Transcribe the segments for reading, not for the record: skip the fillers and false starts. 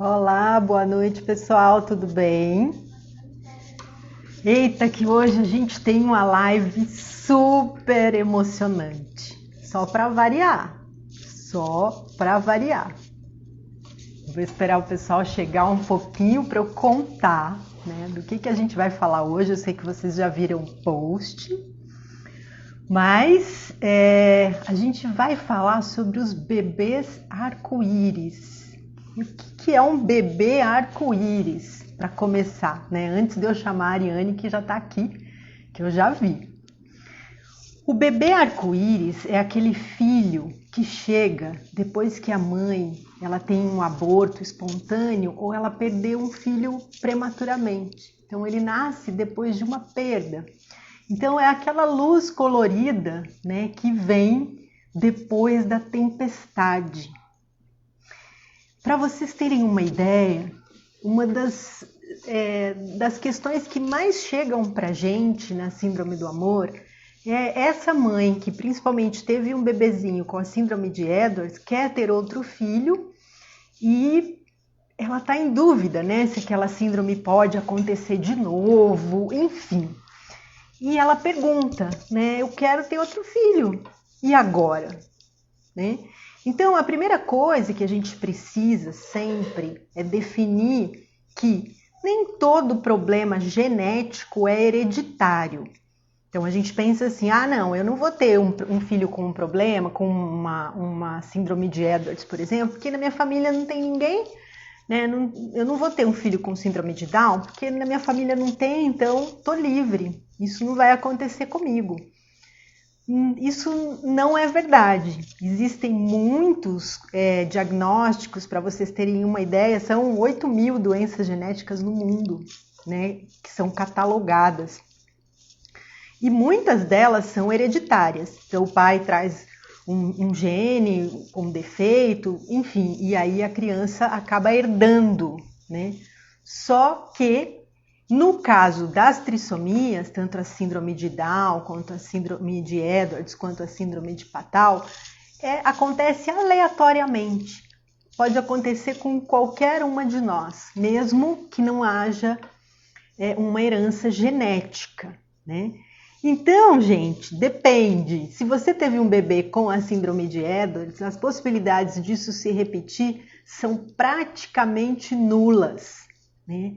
Olá, boa noite pessoal, tudo bem? Eita, que hoje a gente tem uma live super emocionante. Só para variar, só para variar. Vou esperar o pessoal chegar um pouquinho para eu contar, né, do que a gente vai falar hoje. Eu sei que vocês já viram o post, mas a gente vai falar sobre os bebês arco-íris. E o que é um bebê arco-íris? Para começar, né? Antes de eu chamar a Ariane, que já está aqui, que eu já vi. O bebê arco-íris é aquele filho que chega depois que a mãe ela tem um aborto espontâneo ou ela perdeu um filho prematuramente. Então ele nasce depois de uma perda. Então é aquela luz colorida, né, que vem depois da tempestade. Para vocês terem uma ideia, uma das questões que mais chegam para a gente na síndrome do amor é essa mãe que principalmente teve um bebezinho com a síndrome de Edwards, quer ter outro filho e ela está em dúvida, né, se aquela síndrome pode acontecer de novo, enfim. E ela pergunta, né, eu quero ter outro filho, e agora? Né? Então, a primeira coisa que a gente precisa sempre é definir que nem todo problema genético é hereditário. Então, a gente pensa assim, não, eu não vou ter um filho com um problema, com uma síndrome de Edwards, por exemplo, porque na minha família não tem ninguém, né? Eu não vou ter um filho com síndrome de Down, porque na minha família não tem, então tô livre. Isso não vai acontecer comigo. Isso não é verdade. Existem muitos diagnósticos, para vocês terem uma ideia, são 8.000 doenças genéticas no mundo, né, que são catalogadas. E muitas delas são hereditárias. Então o pai traz um gene com defeito, enfim, e aí a criança acaba herdando, né? Só que no caso das trissomias, tanto a síndrome de Down, quanto a síndrome de Edwards, quanto a síndrome de Patau, acontece aleatoriamente. Pode acontecer com qualquer uma de nós, mesmo que não haja uma herança genética, né? Então, gente, depende. Se você teve um bebê com a síndrome de Edwards, as possibilidades disso se repetir são praticamente nulas, né?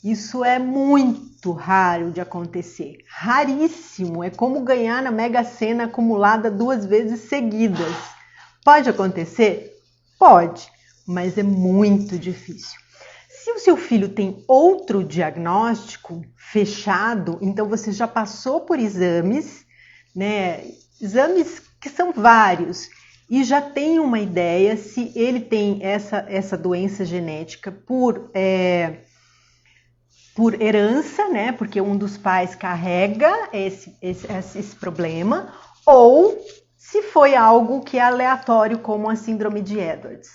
Isso é muito raro de acontecer, raríssimo, é como ganhar na Mega Sena acumulada 2 vezes seguidas. Pode acontecer? Pode, mas é muito difícil. Se o seu filho tem outro diagnóstico fechado, então você já passou por exames, né? Exames que são vários, e já tem uma ideia se ele tem essa doença genética por herança, né? Porque um dos pais carrega esse problema, ou se foi algo que é aleatório, como a síndrome de Edwards.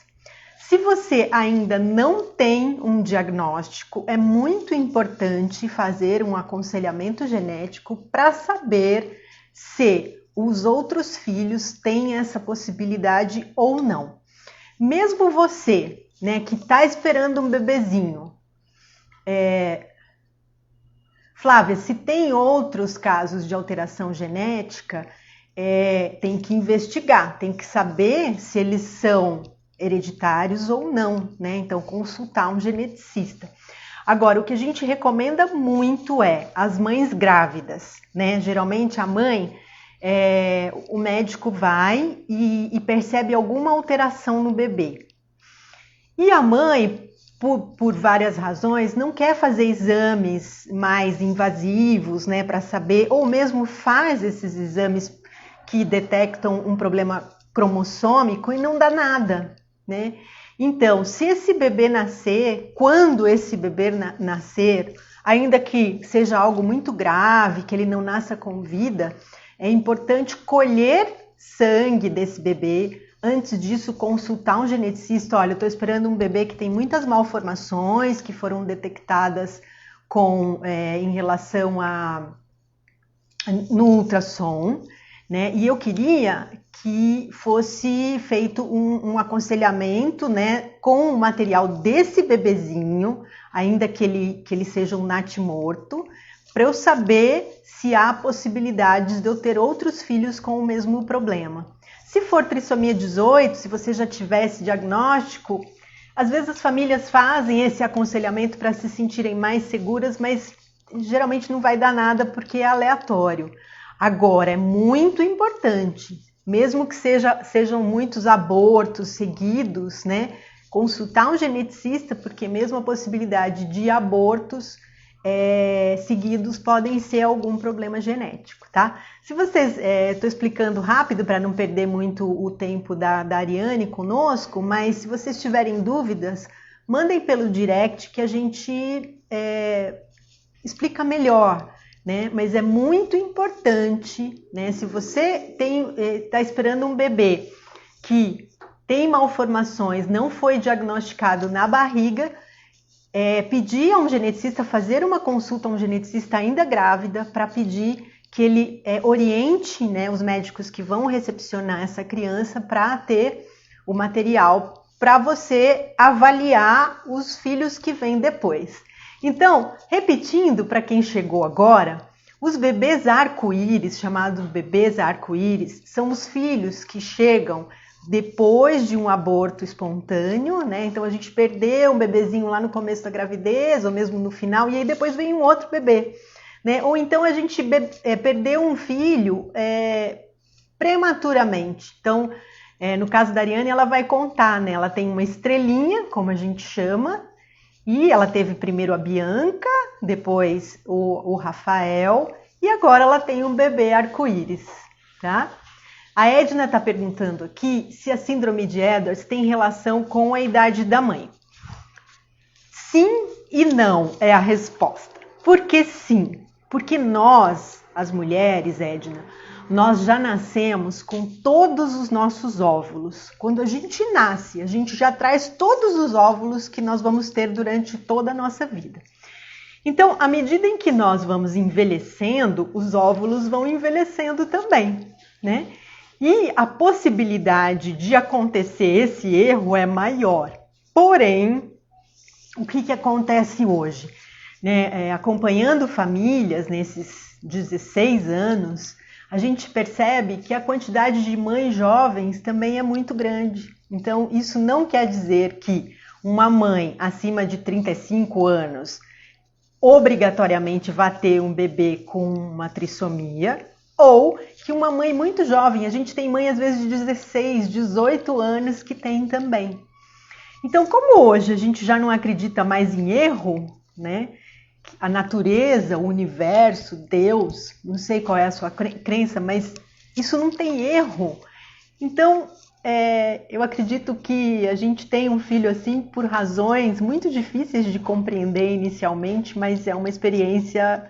Se você ainda não tem um diagnóstico, é muito importante fazer um aconselhamento genético para saber se os outros filhos têm essa possibilidade ou não. Mesmo você, né, que está esperando um bebezinho, Flávia, se tem outros casos de alteração genética, tem que investigar, tem que saber se eles são hereditários ou não, né? Então, consultar um geneticista. Agora, o que a gente recomenda muito é as mães grávidas, né? Geralmente a mãe, o médico vai e percebe alguma alteração no bebê. E a mãe, por várias razões, não quer fazer exames mais invasivos, né, para saber, ou mesmo faz esses exames que detectam um problema cromossômico e não dá nada, né? Então, se esse bebê nascer, quando esse bebê nascer, ainda que seja algo muito grave, que ele não nasça com vida, é importante colher sangue desse bebê. Antes disso, consultar um geneticista. Olha, eu estou esperando um bebê que tem muitas malformações que foram detectadas em relação no ultrassom, né? E eu queria que fosse feito um aconselhamento, né, com o material desse bebezinho, ainda que ele seja um natimorto, para eu saber se há possibilidades de eu ter outros filhos com o mesmo problema. Se for trissomia 18, se você já tivesse diagnóstico, às vezes as famílias fazem esse aconselhamento para se sentirem mais seguras, mas geralmente não vai dar nada porque é aleatório. Agora, é muito importante, mesmo que sejam muitos abortos seguidos, né, consultar um geneticista, porque mesmo a possibilidade de abortos seguidos podem ser algum problema genético, tá? Se vocês, estou explicando rápido para não perder muito o tempo da Ariane conosco, mas se vocês tiverem dúvidas, mandem pelo direct que a gente explica melhor, né? Mas é muito importante, né? Se você está esperando um bebê que tem malformações, não foi diagnosticado na barriga, pedir a um geneticista, fazer uma consulta a um geneticista ainda grávida para pedir que ele oriente, né, os médicos que vão recepcionar essa criança para ter o material para você avaliar os filhos que vêm depois. Então, repetindo para quem chegou agora, os bebês arco-íris, chamados bebês arco-íris, são os filhos que chegam depois de um aborto espontâneo, né? Então a gente perdeu um bebezinho lá no começo da gravidez, ou mesmo no final, e aí depois vem um outro bebê, né? Ou então a gente perdeu um filho prematuramente. Então, no caso da Ariane, ela vai contar, né? Ela tem uma estrelinha, como a gente chama, e ela teve primeiro a Bianca, depois o Rafael, e agora ela tem um bebê arco-íris, tá? A Edna está perguntando aqui se a síndrome de Edwards tem relação com a idade da mãe. Sim e não é a resposta. Por que sim? Porque nós, as mulheres, Edna, nós já nascemos com todos os nossos óvulos. Quando a gente nasce, a gente já traz todos os óvulos que nós vamos ter durante toda a nossa vida. Então, à medida em que nós vamos envelhecendo, os óvulos vão envelhecendo também, né? E a possibilidade de acontecer esse erro é maior. Porém, o que acontece hoje? Né? Acompanhando famílias nesses 16 anos, a gente percebe que a quantidade de mães jovens também é muito grande. Então, isso não quer dizer que uma mãe acima de 35 anos obrigatoriamente vai ter um bebê com uma trissomia, ou que uma mãe muito jovem, a gente tem mãe às vezes de 16, 18 anos que tem também. Então, como hoje a gente já não acredita mais em erro, né? A natureza, o universo, Deus, não sei qual é a sua crença, mas isso não tem erro. Então, eu acredito que a gente tem um filho assim por razões muito difíceis de compreender inicialmente, mas é uma experiência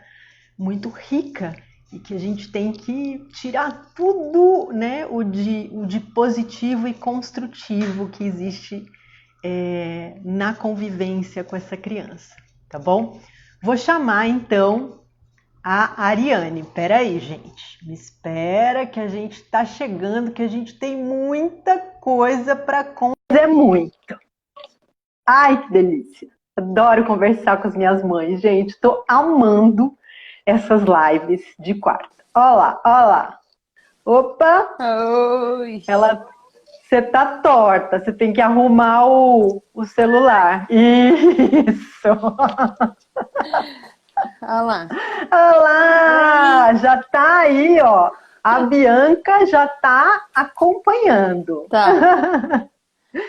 muito rica e que a gente tem que tirar tudo, né, o de positivo e construtivo que existe na convivência com essa criança, tá bom? Vou chamar então a Ariane. Peraí, gente, me espera que a gente está chegando, que a gente tem muita coisa para contar. É muito. Ai, que delícia. Adoro conversar com as minhas mães, gente. Estou amando essas lives de quarta. Olá, olá. Opa! Oi! Você tá torta, você tem que arrumar o celular. Isso! Olha lá. Olá! Já tá aí, ó. A Bianca já tá acompanhando. Tá.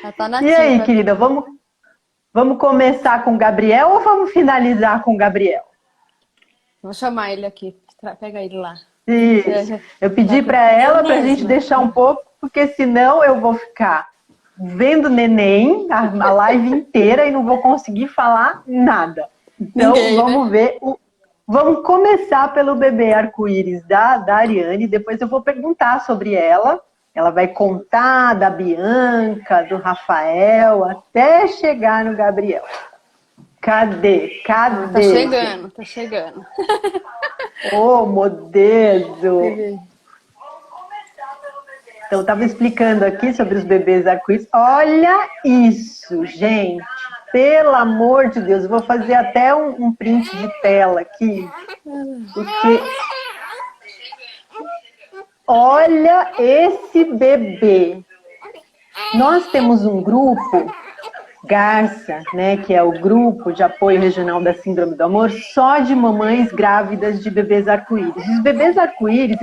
Já tá nativa. E aí, querida, vamos começar com o Gabriel ou vamos finalizar com o Gabriel? Vou chamar ele aqui. Pega ele lá. Isso. Eu pedi para ela para a gente deixar um pouco, porque senão eu vou ficar vendo neném a live inteira e não vou conseguir falar nada. Então, vamos ver. Vamos começar pelo bebê arco-íris da Ariane, depois eu vou perguntar sobre ela. Ela vai contar da Bianca, do Rafael, até chegar no Gabriel. Cadê? Tá chegando, tá chegando. Ô, modesto! Então, eu estava explicando aqui sobre os bebês arco-íris. Olha isso, gente. Pelo amor de Deus, eu vou fazer até um print de tela aqui, porque olha esse bebê. Nós temos um grupo, Garça, né, que é o grupo de apoio regional da Síndrome do Amor, só de mamães grávidas de bebês arco-íris. Os bebês arco-íris,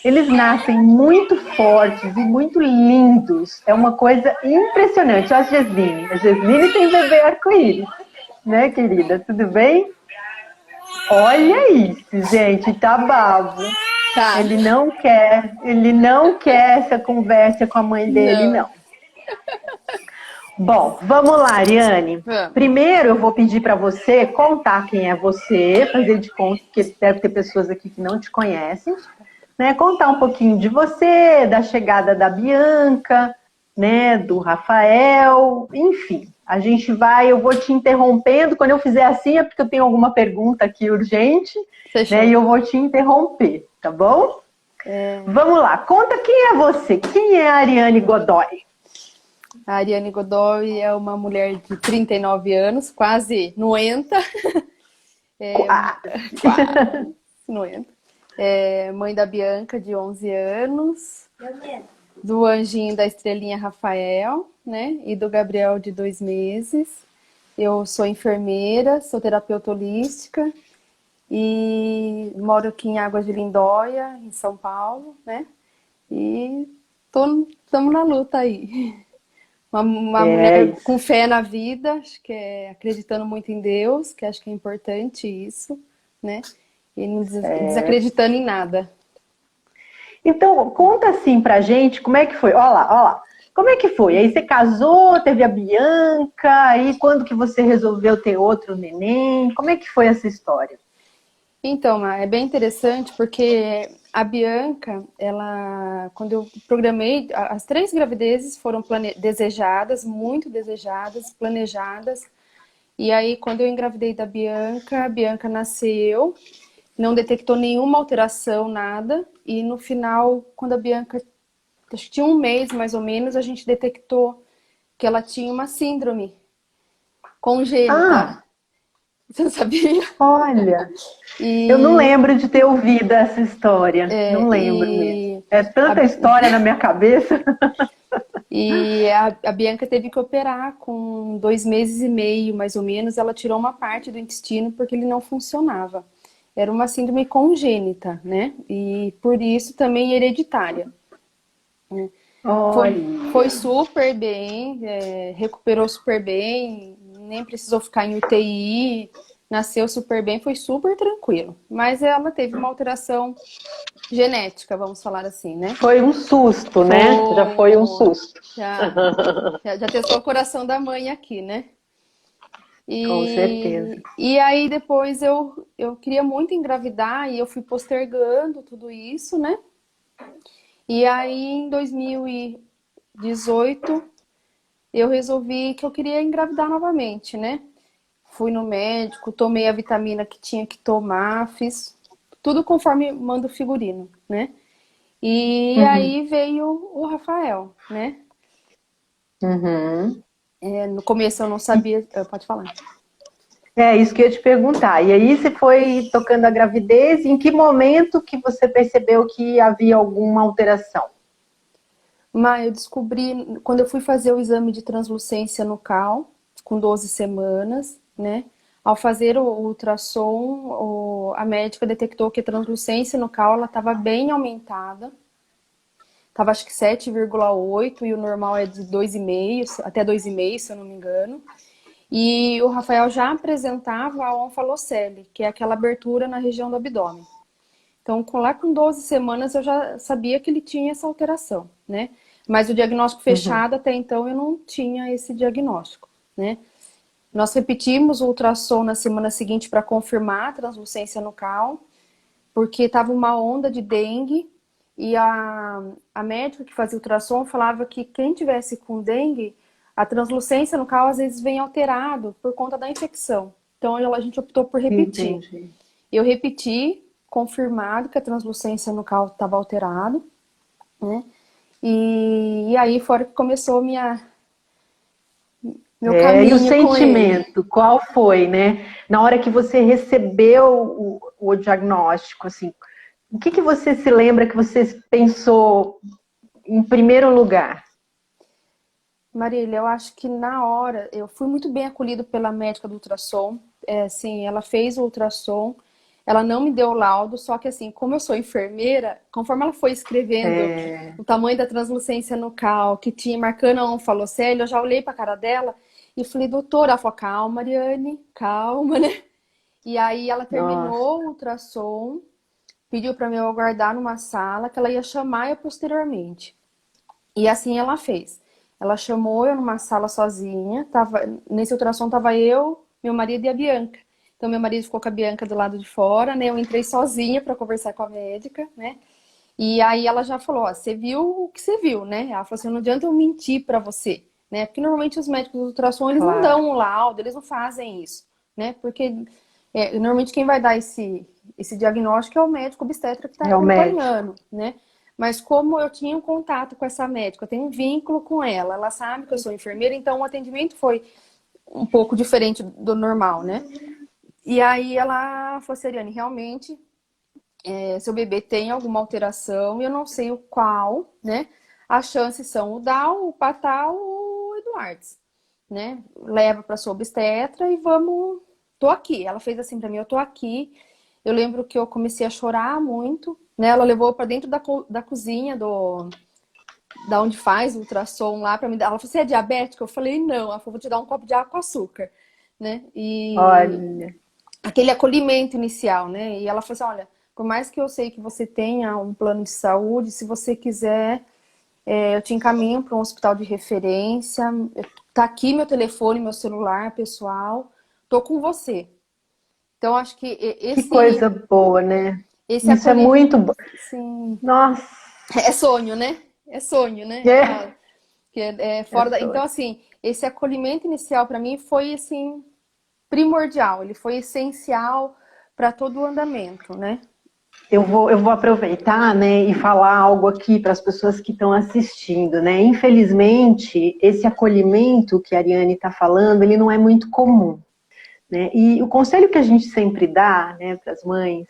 eles nascem muito fortes e muito lindos. É uma coisa impressionante. Olha a Gesline. A Gesline tem bebê arco-íris, né, querida? Tudo bem? Olha isso, gente, tá babo. Tá. Ele não quer essa conversa com a mãe dele, não. Bom, vamos lá, Ariane. Vamos. Primeiro eu vou pedir para você contar quem é você, fazer de conta, porque deve ter pessoas aqui que não te conhecem, né? Contar um pouquinho de você, da chegada da Bianca, né? Do Rafael, enfim. Eu vou te interrompendo. Quando eu fizer assim é porque eu tenho alguma pergunta aqui urgente, Fechou. né? E eu vou te interromper, tá bom? Vamos lá, conta quem é você, quem é a Ariane Godoy? A Ariane Godoy é uma mulher de 39 anos, quase noenta. Quase noenta. Mãe da Bianca, de 11 anos. Do anjinho da estrelinha Rafael, né? E do Gabriel, de 2 meses. Eu sou enfermeira, sou terapeuta holística e moro aqui em Águas de Lindóia, em São Paulo, né? E estamos na luta aí. Uma mulher com fé na vida, acho que acreditando muito em Deus, que acho que é importante isso, né? E não desacreditando em nada. Então, conta assim pra gente como é que foi. Olha lá. Como é que foi? Aí você casou, teve a Bianca, aí quando que você resolveu ter outro neném? Como é que foi essa história? Então, é bem interessante porque a Bianca, quando eu programei, as 3 gravidezes foram desejadas, muito desejadas, planejadas. E aí, quando eu engravidei da Bianca, a Bianca nasceu, não detectou nenhuma alteração, nada. E no final, quando a Bianca, acho que tinha 1 mês mais ou menos, a gente detectou que ela tinha uma síndrome congênita. Você não sabia? Olha, eu não lembro de ter ouvido essa história. Não lembro mesmo. É tanta história na minha cabeça. E a Bianca teve que operar com 2 meses e meio, mais ou menos. Ela tirou uma parte do intestino porque ele não funcionava. Era uma síndrome congênita, né? E por isso também hereditária. Foi super bem, recuperou super bem, nem precisou ficar em UTI, nasceu super bem, foi super tranquilo. Mas ela teve uma alteração genética, vamos falar assim, né? Foi um susto, né? Já foi um susto. Já testou o coração da mãe aqui, né? Com certeza. E aí depois eu queria muito engravidar e eu fui postergando tudo isso, né? E aí em 2018 eu resolvi que eu queria engravidar novamente, né? Fui no médico, tomei a vitamina que tinha que tomar, fiz tudo conforme manda o figurino, né? E aí veio o Rafael, né? No começo eu não sabia. Pode falar. É isso que eu ia te perguntar. E aí você foi tocando a gravidez, em que momento que você percebeu que havia alguma alteração? Mas eu descobri, quando eu fui fazer o exame de translucência nucal, com 12 semanas, né? Ao fazer o ultrassom, a médica detectou que a translucência nucal ela estava bem aumentada. Estava acho que 7,8 e o normal é de 2,5, até 2,5, se eu não me engano. E o Rafael já apresentava a onfalocele, que é aquela abertura na região do abdômen. Então, lá com 12 semanas eu já sabia que ele tinha essa alteração, né? Mas o diagnóstico fechado até então eu não tinha esse diagnóstico, né? Nós repetimos o ultrassom na semana seguinte para confirmar a translucência nucal, porque estava uma onda de dengue e a médica que fazia ultrassom falava que quem tivesse com dengue, a translucência nucal às vezes vem alterado por conta da infecção. Então a gente optou por repetir. Entendi. Eu repeti, confirmado que a translucência nucal estava alterada, né? E aí fora que começou meu E o caminho com ele. sentimento, qual foi, né? Na hora que você recebeu o diagnóstico, assim, o que você se lembra que você pensou em primeiro lugar? Marília, eu acho que na hora, eu fui muito bem acolhida pela médica do ultrassom. Assim, ela fez o ultrassom, ela não me deu o laudo, só que assim, como eu sou enfermeira, conforme ela foi escrevendo É, o tamanho da translucência nucal, que tinha marcando a onfalocele, eu já olhei pra cara dela e falei, doutora, ela falou, calma, Mariane, calma, né? E aí ela nossa, terminou o ultrassom, pediu para eu aguardar numa sala que ela ia chamar eu posteriormente. E assim ela fez. Ela chamou eu numa sala sozinha, nesse ultrassom tava eu, meu marido e a Bianca. Então meu marido ficou com a Bianca do lado de fora, né? Eu entrei sozinha para conversar com a médica, né? E aí ela já falou, ó, você viu o que você viu, né? Ela falou assim, não adianta eu mentir para você, né? Porque normalmente os médicos do ultrassom, eles não claro, dão o laudo, eles não fazem isso, né? Porque normalmente quem vai dar esse diagnóstico é o médico obstetra que está é o médico. acompanhando, né? Mas como eu tinha um contato com essa médica, eu tenho um vínculo com ela sabe que eu sou enfermeira, então o atendimento foi um pouco diferente do normal, né? E aí ela falou, Seriane, realmente, seu bebê tem alguma alteração, e eu não sei o qual, né? As chances são o Down, o Patal ou o Edwards, né? Leva para sua obstetra e vamos. Tô aqui. Ela fez assim para mim, eu tô aqui. Eu lembro que eu comecei a chorar muito, né? Ela levou para dentro da cozinha da onde faz o ultrassom lá para me dar. Ela falou: "Você é diabética?" Eu falei: "Não". Ela falou: "Vou te dar um copo de água com açúcar", né? E Olha, aquele acolhimento inicial, né? E ela falou assim: "Olha, por mais que eu sei que você tenha um plano de saúde, se você quiser, eu te encaminho para um hospital de referência. Tá aqui meu telefone, meu celular pessoal. Tô com você". Então, acho que que coisa boa, né? esse Isso é acolhimento, muito bom. sim, Nossa, é sonho, né? É sonho, né? Eu é, falo que é é fora da... Então, sonho. assim, esse acolhimento inicial para mim foi assim primordial. Ele foi essencial para todo o andamento, né? Eu vou aproveitar, né, e falar algo aqui para as pessoas que estão assistindo, né? Infelizmente, esse acolhimento que a Ariane está falando, ele não é muito comum, né? E o conselho que a gente sempre dá, né, para as mães,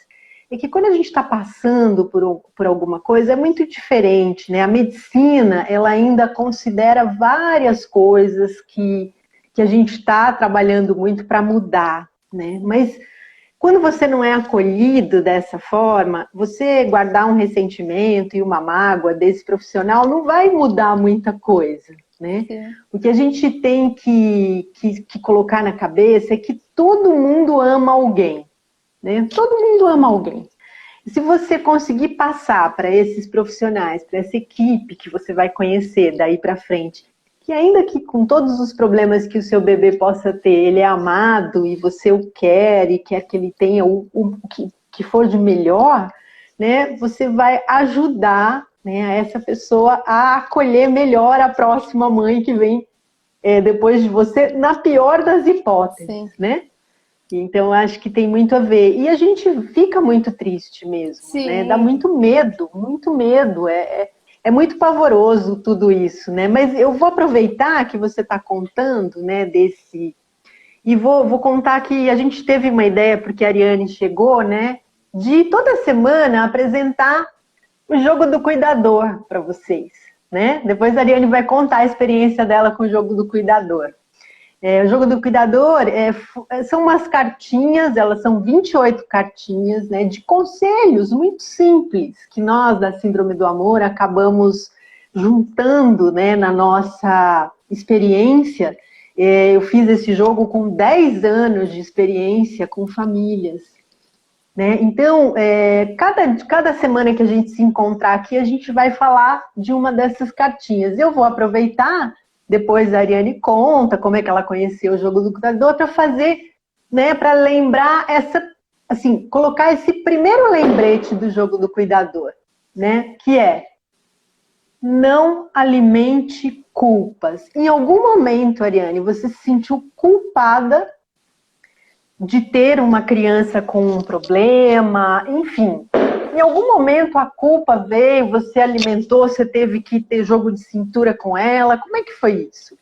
é que quando a gente está passando por alguma coisa, é muito diferente, né? A medicina, ela ainda considera várias coisas que a gente está trabalhando muito para mudar, né? Mas quando você não é acolhido dessa forma, você guardar um ressentimento e uma mágoa desse profissional não vai mudar muita coisa, né? Sim, O que a gente tem que colocar na cabeça é que todo mundo ama alguém, né? Todo mundo ama alguém. E se você conseguir passar para esses profissionais, para essa equipe que você vai conhecer daí para frente, que ainda que com todos os problemas que o seu bebê possa ter, ele é amado e você o quer e quer que ele tenha o que for de melhor, né? Você vai ajudar, né, essa pessoa a acolher melhor a próxima mãe que vem depois de você, na pior das hipóteses, sim, né? Então, acho que tem muito a ver. E a gente fica muito triste mesmo, né? Dá sim. muito medo, muito medo. É muito pavoroso tudo isso, né? Mas eu vou aproveitar que você está contando, né, desse... E vou contar que a gente teve uma ideia, porque a Ariane chegou, né, de toda semana apresentar o jogo do cuidador para vocês, né? Depois a Ariane vai contar a experiência dela com o jogo do cuidador. O jogo do cuidador são umas cartinhas, elas são 28 cartinhas, né, de conselhos muito simples, que nós da Síndrome do Amor acabamos juntando, né, na nossa experiência. Eu fiz esse jogo com 10 anos de experiência com famílias, né? Então, cada semana que a gente se encontrar aqui, a gente vai falar de uma dessas cartinhas. Eu vou aproveitar, depois a Ariane conta como é que ela conheceu o jogo do cuidador, para fazer, né, para lembrar assim, colocar esse primeiro lembrete do jogo do cuidador, né, que é: não alimente culpas. Em algum momento, Ariane, você se sentiu culpada de ter uma criança com um problema, enfim, Em algum momento a culpa veio, você alimentou, você teve que ter jogo de cintura com ela? Como é que foi isso?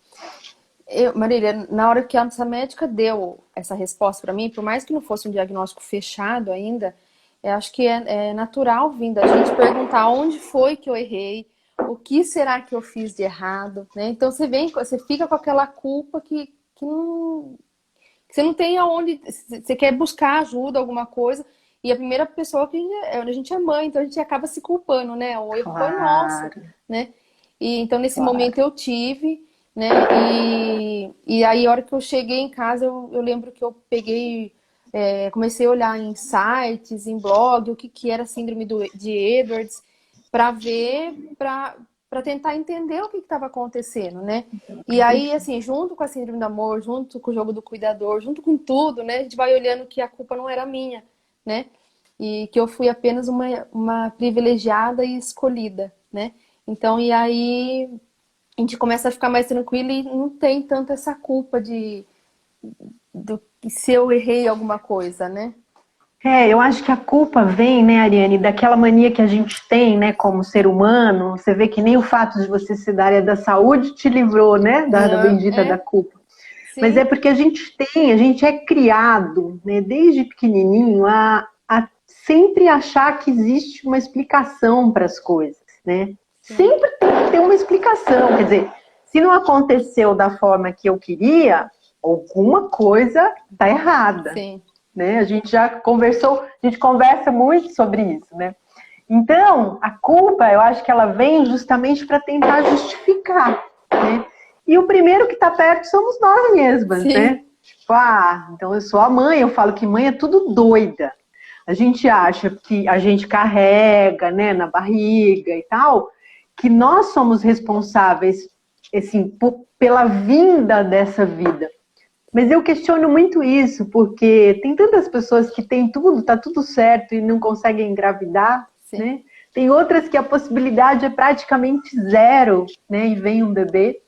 Marília, na hora que essa médica deu essa resposta para mim, por mais que não fosse um diagnóstico fechado ainda, eu acho que é natural vindo a gente perguntar onde foi que eu errei, o que será que eu fiz de errado, né? Então você fica com aquela culpa que você não tem aonde, você quer buscar ajuda, alguma coisa, e a primeira pessoa a gente é mãe, então a gente acaba se culpando, né? O erro foi nosso, Claro, né? E então nesse claro. momento eu tive, né? E aí a hora que eu cheguei em casa, eu lembro que eu peguei, comecei a olhar em sites, em blog, o que era a síndrome de Edwards, para ver, para tentar entender o que estava acontecendo, né? E aí, assim, junto com a síndrome do amor, junto com o jogo do cuidador, junto com tudo, né? A gente vai olhando que a culpa não era minha, né? E que eu fui apenas uma privilegiada e escolhida, né? Então, e aí a gente começa a ficar mais tranquilo e não tem tanto essa culpa do se eu errei alguma coisa, né? Eu acho que a culpa vem, né, Ariane, daquela mania que a gente tem, né, como ser humano. Você vê que nem o fato de você ser da área da saúde te livrou, né, da Não, bendita da culpa. Mas é sim, porque a gente é criado, né, desde pequenininho, a sempre achar que existe uma explicação para as coisas, né? sim, Sempre tem que ter uma explicação. Quer dizer, se não aconteceu da forma que eu queria, alguma coisa está errada, sim, né? A gente já conversou, a gente conversa muito sobre isso, né? Então, a culpa, eu acho que ela vem justamente para tentar justificar, né? E o primeiro que está perto somos nós mesmas, né? sim, Tipo, então eu sou a mãe, eu falo que mãe é tudo doida. A gente acha que a gente carrega, né, na barriga e tal, que nós somos responsáveis, assim, pela vinda dessa vida. Mas eu questiono muito isso, porque tem tantas pessoas que têm tudo, tá tudo certo e não conseguem engravidar, sim. né? Tem outras que a possibilidade é praticamente zero, né? E vem um bebê.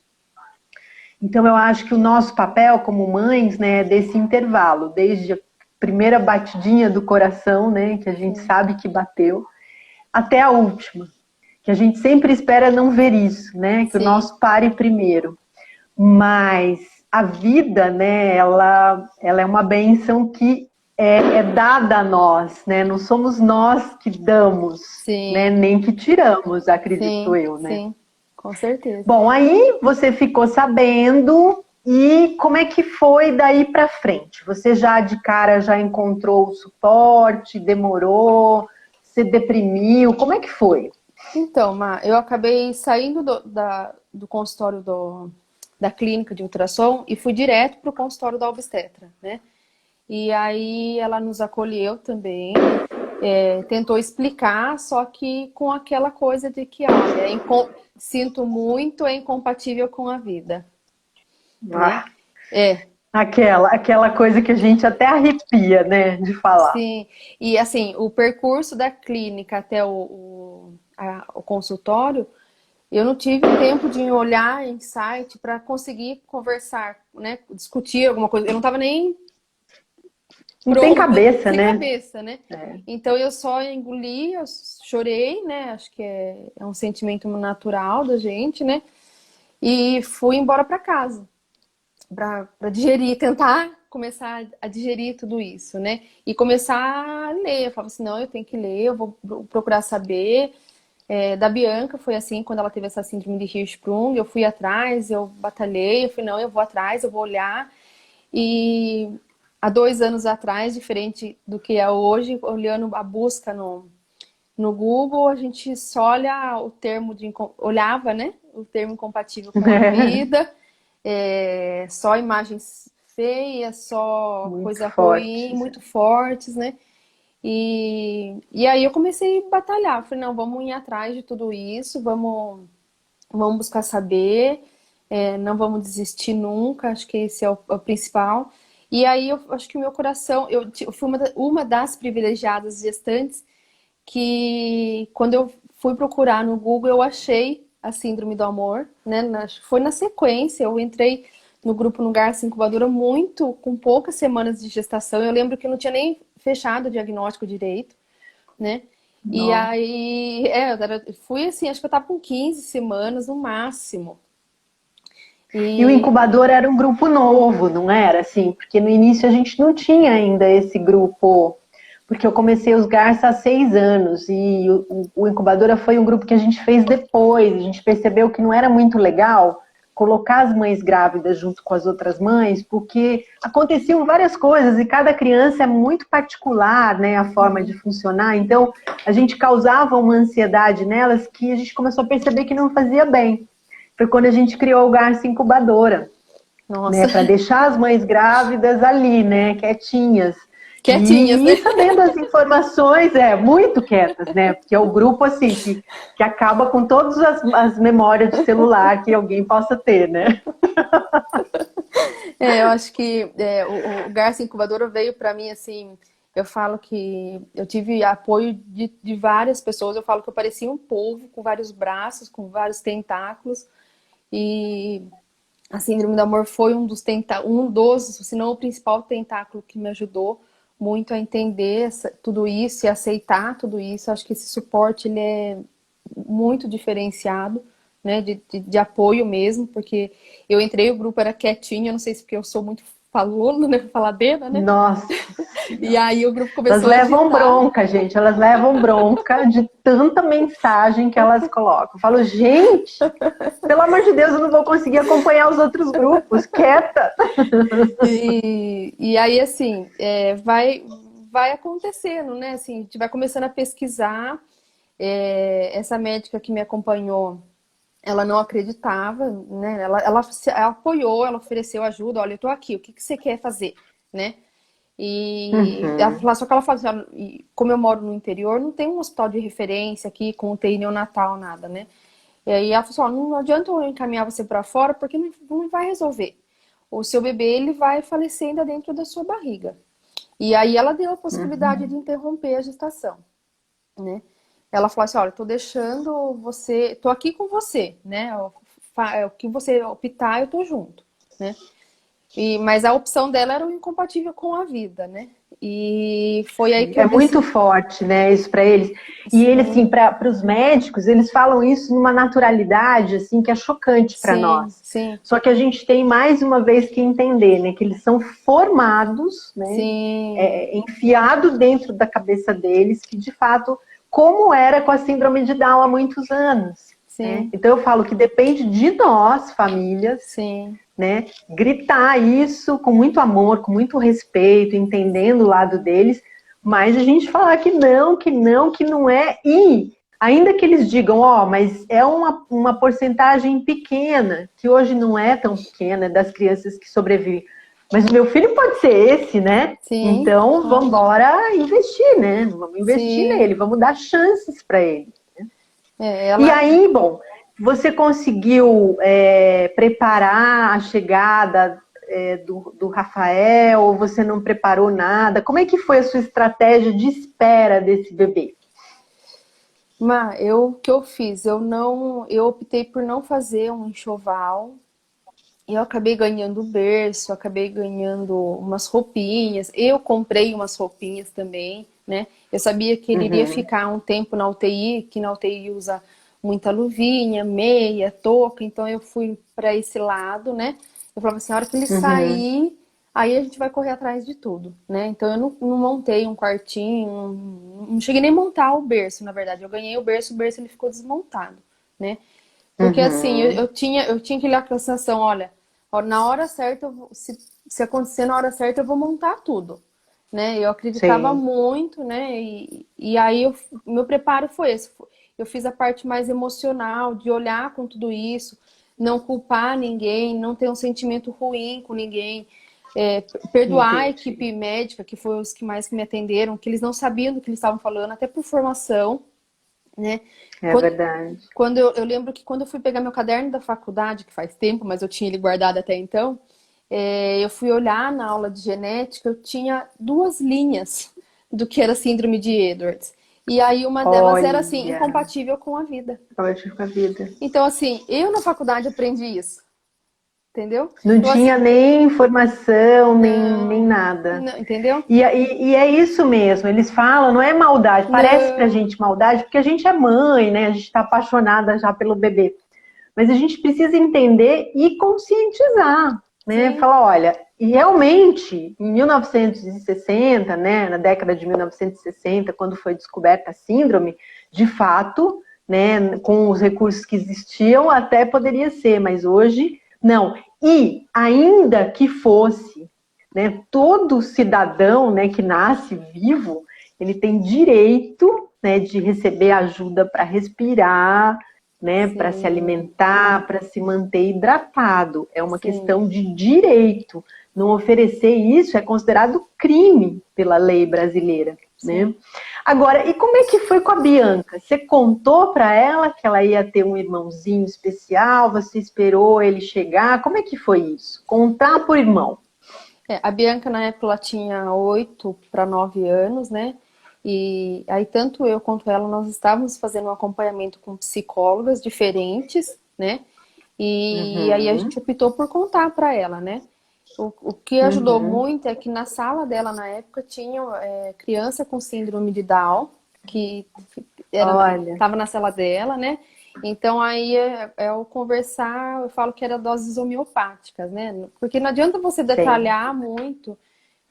Então eu acho que o nosso papel como mães, né, é desse intervalo, desde a primeira batidinha do coração, né, que a gente Sim, sabe que bateu, até a última, que a gente sempre espera não ver isso, né? Que o sim, nosso pare primeiro. Mas a vida, né, ela é uma bênção que é dada a nós, né? Não somos nós que damos, né? sim, Nem que tiramos, acredito sim, eu, né? sim, com certeza. Bom, aí você ficou sabendo e como é que foi daí para frente? Você já de cara já encontrou o suporte? Demorou? Se deprimiu? Como é que foi? Então, eu acabei saindo do consultório da clínica de ultrassom e fui direto para o consultório da obstetra, né? E aí ela nos acolheu também, tentou explicar, só que com aquela coisa de que, olha, sinto muito, é incompatível com a vida, né? Ah, É, aquela coisa que a gente até arrepia, né, de falar. sim. E assim, o percurso da clínica até o consultório, eu não tive tempo de olhar em site para conseguir conversar, né? Discutir alguma coisa. Eu não estava nem Não tem pronta, cabeça, sem né? cabeça, né? É. Então eu só engoli, eu chorei, né? Acho que é um sentimento natural da gente, né? E fui embora para casa para digerir, tentar começar a digerir tudo isso, né? E começar a ler. Eu falava assim, não, eu tenho que ler, eu vou procurar saber. Da Bianca foi assim, quando ela teve essa síndrome de Hirschsprung, eu fui atrás, eu batalhei, eu falei, não, eu vou atrás, eu vou olhar. E há 2 anos atrás, diferente do que é hoje, olhando a busca no Google, a gente só olha o termo olhava, né? O termo incompatível com a vida, só imagens feias, só Muito coisa ruim, forte. muito fortes, né? E aí eu comecei a batalhar. Falei, não, vamos ir atrás de tudo isso, vamos buscar saber, não vamos desistir nunca, acho que esse é o principal. E aí eu acho que o meu coração, eu fui uma das privilegiadas gestantes que quando eu fui procurar no Google, eu achei a síndrome do amor, né? Foi na sequência, eu entrei no grupo no Garça Incubadora muito, com poucas semanas de gestação. Eu lembro que eu não tinha nem fechado o diagnóstico direito, né? E Nossa. aí, fui assim, acho que eu tava com 15 semanas no máximo. E o E incubador era um grupo novo, não era assim? Porque no início a gente não tinha ainda esse grupo, porque eu comecei os Garça há 6 anos e o incubadora foi um grupo que a gente fez depois. A gente percebeu que não era muito legal colocar as mães grávidas junto com as outras mães, porque aconteciam várias coisas e cada criança é muito particular, né, a forma de funcionar. Então a gente causava uma ansiedade nelas que a gente começou a perceber que não fazia bem. Foi quando a gente criou o Garça Incubadora, né, nossa, para deixar as mães grávidas ali, né, quietinhas. quietinhas, E né? ir sabendo as informações, muito quietas, né? Porque é o grupo assim que acaba com todas as memórias de celular que alguém possa ter, né? Eu acho que o Garça Incubadora veio para mim assim. Eu falo que eu tive apoio de várias pessoas. Eu falo que eu parecia um polvo com vários braços, com vários tentáculos. E a Síndrome do Amor foi um dos, se não o principal tentáculo que me ajudou muito a entender tudo isso e aceitar tudo isso. Acho que esse suporte ele é muito diferenciado, né, de apoio mesmo, porque eu entrei, o grupo era quietinho, eu não sei se porque eu sou muito falona, né, faladeira, né, Nossa e Senhora. aí o grupo Elas começou a levam agitar. bronca, gente. Elas levam bronca de tanta mensagem que elas colocam. Eu falo, gente, pelo amor de Deus, eu não vou conseguir acompanhar os outros grupos. Quieta. E aí, assim, vai acontecendo, né? Assim, a gente vai começando a pesquisar. Essa médica que me acompanhou, ela não acreditava, né? Ela apoiou, ela ofereceu ajuda. Olha, eu tô aqui, o que que você quer fazer, né? E Uhum. só que ela falou assim, "Olha, como eu moro no interior, não tem um hospital de referência aqui com UTI neonatal, nada, né? E aí ela falou assim, ó, não adianta eu encaminhar você para fora porque não vai resolver. O seu bebê ele vai falecer ainda dentro da sua barriga. E aí ela deu a possibilidade de Uhum. interromper a gestação, né? Ela falou assim, olha, tô deixando você, tô aqui com você, né? O que você optar, eu tô junto, né? Mas a opção dela era o incompatível com a vida, né? E foi aí que eu É muito decidi. forte, né, isso para eles. E eles, assim, Sim, para os médicos, eles falam isso numa naturalidade, assim, que é chocante para sim, nós. sim, Só que a gente tem mais uma vez que entender, né, que eles são formados, né, sim, enfiado dentro da cabeça deles, que de fato, como era com a síndrome de Down há muitos anos, né? sim, Então eu falo que depende de nós, famílias, sim. né? Gritar isso com muito amor, com muito respeito, entendendo o lado deles, mas a gente falar que não, que não, que não é. E ainda que eles digam, mas é uma porcentagem pequena, que hoje não é tão pequena, das crianças que sobrevivem. Mas o meu filho pode ser esse, né? Sim, Então vamos pode. embora investir, né? Vamos investir Sim. nele, vamos dar chances para ele. E Ela. aí, bom, você conseguiu preparar a chegada do Rafael, ou você não preparou nada? Como é que foi a sua estratégia de espera desse bebê? O que eu fiz? Eu optei por não fazer um enxoval. Eu acabei ganhando berço, acabei ganhando umas roupinhas. Eu comprei umas roupinhas também, né? Eu sabia que ele iria Uhum, ficar um tempo na UTI, que na UTI usa muita luvinha, meia, touca, então eu fui para esse lado, né? Eu falava assim, a hora que ele uhum, sair, aí a gente vai correr atrás de tudo, né? Então eu não montei um quartinho, não cheguei nem a montar o berço, na verdade. Eu ganhei o berço ele ficou desmontado, né? Porque assim, uhum. eu tinha aquela sensação, olha, na hora certa, se acontecer na hora certa, eu vou montar tudo, né? Eu acreditava Sim, muito, né? E aí meu preparo foi esse. Eu fiz a parte mais emocional, de olhar com tudo isso, não culpar ninguém, não ter um sentimento ruim com ninguém, perdoar a entendi. equipe médica, que foi os que mais me atenderam, que eles não sabiam do que eles estavam falando, até por formação, né? É Quando, verdade. eu lembro que quando eu fui pegar meu caderno da faculdade, que faz tempo, mas eu tinha ele guardado até então, eu fui olhar na aula de genética, eu tinha 2 linhas do que era síndrome de Edwards. E aí uma delas era assim, Olha, incompatível com a vida. pode com a vida. Então, assim, eu na faculdade aprendi isso, entendeu? Não Então, tinha assim, nem informação, nem não, nada. não, entendeu? E é isso mesmo, eles falam, não é maldade, parece pra Não, gente maldade, porque a gente é mãe, né? A gente tá apaixonada já pelo bebê. Mas a gente precisa entender e conscientizar, né? sim, Falar, olha, e realmente, em 1960, né, na década de 1960, quando foi descoberta a síndrome, de fato, né, com os recursos que existiam, até poderia ser, mas hoje, não. E ainda que fosse, né, todo cidadão, né, que nasce vivo, ele tem direito, né, de receber ajuda para respirar, né, para se sim, alimentar, para se manter hidratado. É uma sim, questão de direito. Não oferecer isso é considerado crime pela lei brasileira, né? sim. Agora, e como é que foi com a Bianca? Você contou para ela que ela ia ter um irmãozinho especial? Você esperou ele chegar? Como é que foi isso? Contar por irmão. É, a Bianca, na época, ela tinha 8 para 9 anos, né? E aí, tanto eu quanto ela, nós estávamos fazendo um acompanhamento com psicólogas diferentes, né? E aí a Uhum, gente optou por contar para ela, né? O que ajudou uhum. muito é que na sala dela, na época, tinha criança com síndrome de Down, que Olha, estava na sala dela, né? Então aí é o conversar, eu falo que era doses homeopáticas, né? Porque não adianta você sei. detalhar muito,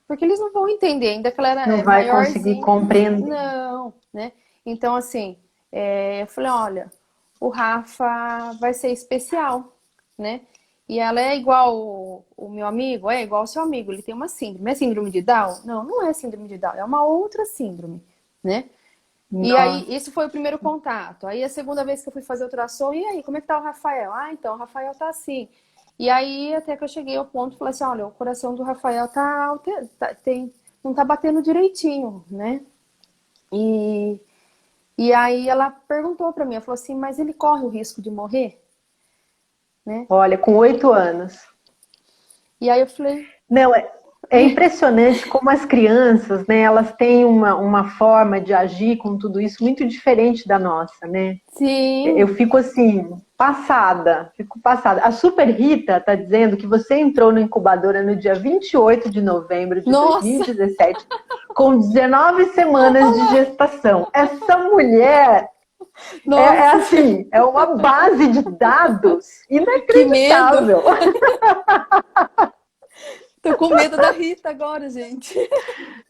porque eles não vão entender, ainda que ela era Não vai conseguir maiorzinha. compreender. Não, né? Então, assim, eu falei, olha, o Rafa vai ser especial, né? E ela é igual o meu amigo, é igual o seu amigo, ele tem uma síndrome. É síndrome de Down? Não, não é síndrome de Down, é uma outra síndrome, né? E aí, Nossa. esse foi o primeiro contato. Aí, a segunda vez que eu fui fazer ultrassom, e aí, como é que tá o Rafael? Ah, então, o Rafael tá assim. E aí, até que eu cheguei ao ponto, falei assim, olha, o coração do Rafael não tá batendo direitinho, né? E, e aí, ela perguntou pra mim, ela falou assim, mas ele corre o risco de morrer, né? Olha, com 8 anos. E aí, eu falei, Não, é impressionante como as crianças, né, elas têm uma forma de agir com tudo isso muito diferente da nossa, né? Eu sim, fico assim, passada, fico passada. A Super Rita está dizendo que você entrou na incubadora no dia 28 de novembro de nossa, 2017, com 19 semanas de gestação. Essa mulher é nossa, assim, é uma base de dados que medo. inacreditável. Tô com medo da Rita agora, gente.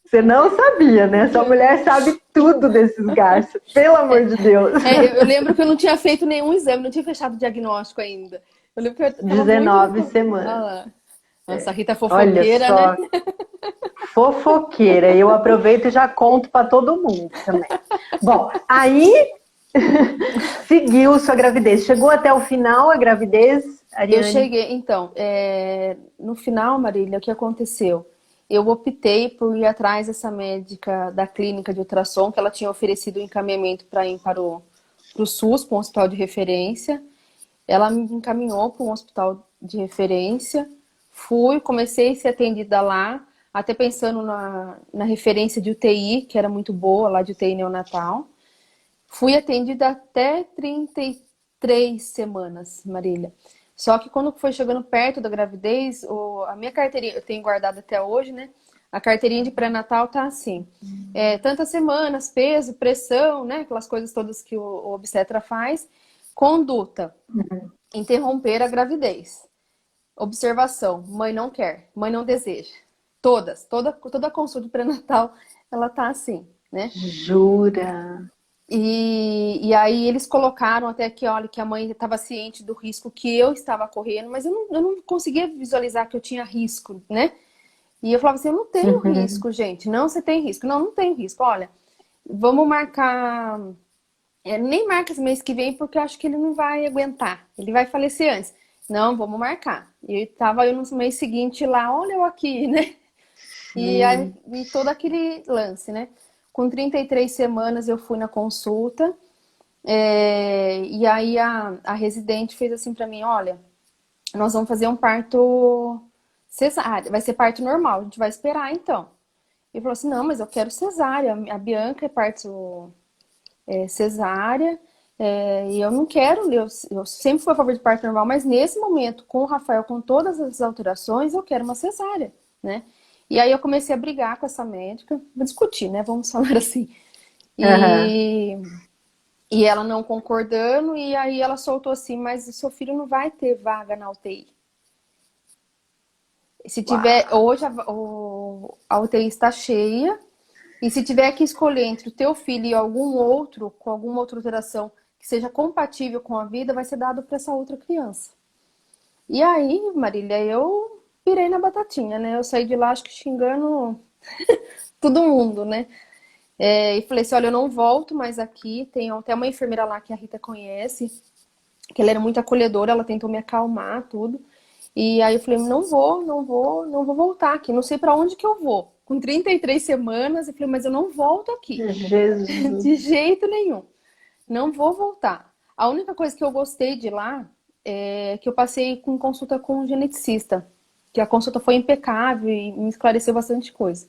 Você não sabia, né? Essa mulher sabe tudo desses garços, pelo amor de Deus. Eu lembro que eu não tinha feito nenhum exame, não tinha fechado o diagnóstico ainda. Eu lembro que eu tava muito. 19 Olha semanas. lá. Nossa, a Rita é Olha fofoqueira, né? só, fofoqueira. Eu aproveito e já conto para todo mundo também. Bom, aí seguiu sua gravidez. Chegou até o final a gravidez, Eu Ariane? cheguei, então, no final, Marília, o que aconteceu? Eu optei por ir atrás dessa médica da clínica de ultrassom, que ela tinha oferecido um encaminhamento para ir para o SUS, para um hospital de referência. Ela me encaminhou para um hospital de referência. Fui, comecei a ser atendida lá, até pensando na referência de UTI, que era muito boa, lá de UTI neonatal. Fui atendida até 33 semanas, Marília. Só que quando foi chegando perto da gravidez, a minha carteirinha, eu tenho guardado até hoje, né? A carteirinha de pré-natal tá assim. Tantas semanas, peso, pressão, né? Aquelas coisas todas que o obstetra faz. Conduta. Interromper a gravidez. Observação, mãe não quer, mãe não deseja. Toda consulta pré-natal, ela tá assim, né? Jura? E aí eles colocaram até que, olha, que a mãe estava ciente do risco que eu estava correndo, mas eu não conseguia visualizar que eu tinha risco, né? E eu falava assim, eu não tenho Uhum. risco, gente. Não, você tem risco. Não, não tem risco. Olha, vamos marcar. Nem marca esse mês que vem, porque eu acho que ele não vai aguentar. Ele vai falecer antes. Não, vamos marcar. E tava eu no mês seguinte lá, olha eu aqui, né? E todo aquele lance, né? Com 33 semanas eu fui na consulta. E aí a residente fez assim pra mim, olha, nós vamos fazer um parto cesárea, vai ser parto normal, a gente vai esperar então. E falou assim, não, mas eu quero cesárea, a Bianca é parto cesárea, E eu não quero, eu sempre fui a favor de parto normal, mas nesse momento, com o Rafael, com todas as alterações, eu quero uma cesárea, né? E aí eu comecei a brigar com essa médica, vou discutir, né? Vamos falar assim. Aham. E ela não concordando, e aí ela soltou assim, mas o seu filho não vai ter vaga na UTI. Se tiver, Uau. hoje a UTI está cheia, e se tiver que escolher entre o teu filho e algum outro, com alguma outra alteração que seja compatível com a vida, vai ser dado para essa outra criança. E aí, Marília, eu pirei na batatinha, né? Eu saí de lá, acho que xingando todo mundo, né? E falei assim, olha, eu não volto mais aqui. Tem até uma enfermeira lá que a Rita conhece, que ela era muito acolhedora, ela tentou me acalmar, tudo. E aí eu falei, não vou voltar aqui, não sei para onde que eu vou. Com 33 semanas, eu falei, mas eu não volto aqui, de Jesus. jeito nenhum. Não vou voltar. A única coisa que eu gostei de lá é que eu passei com consulta com um geneticista, que a consulta foi impecável e me esclareceu bastante coisa.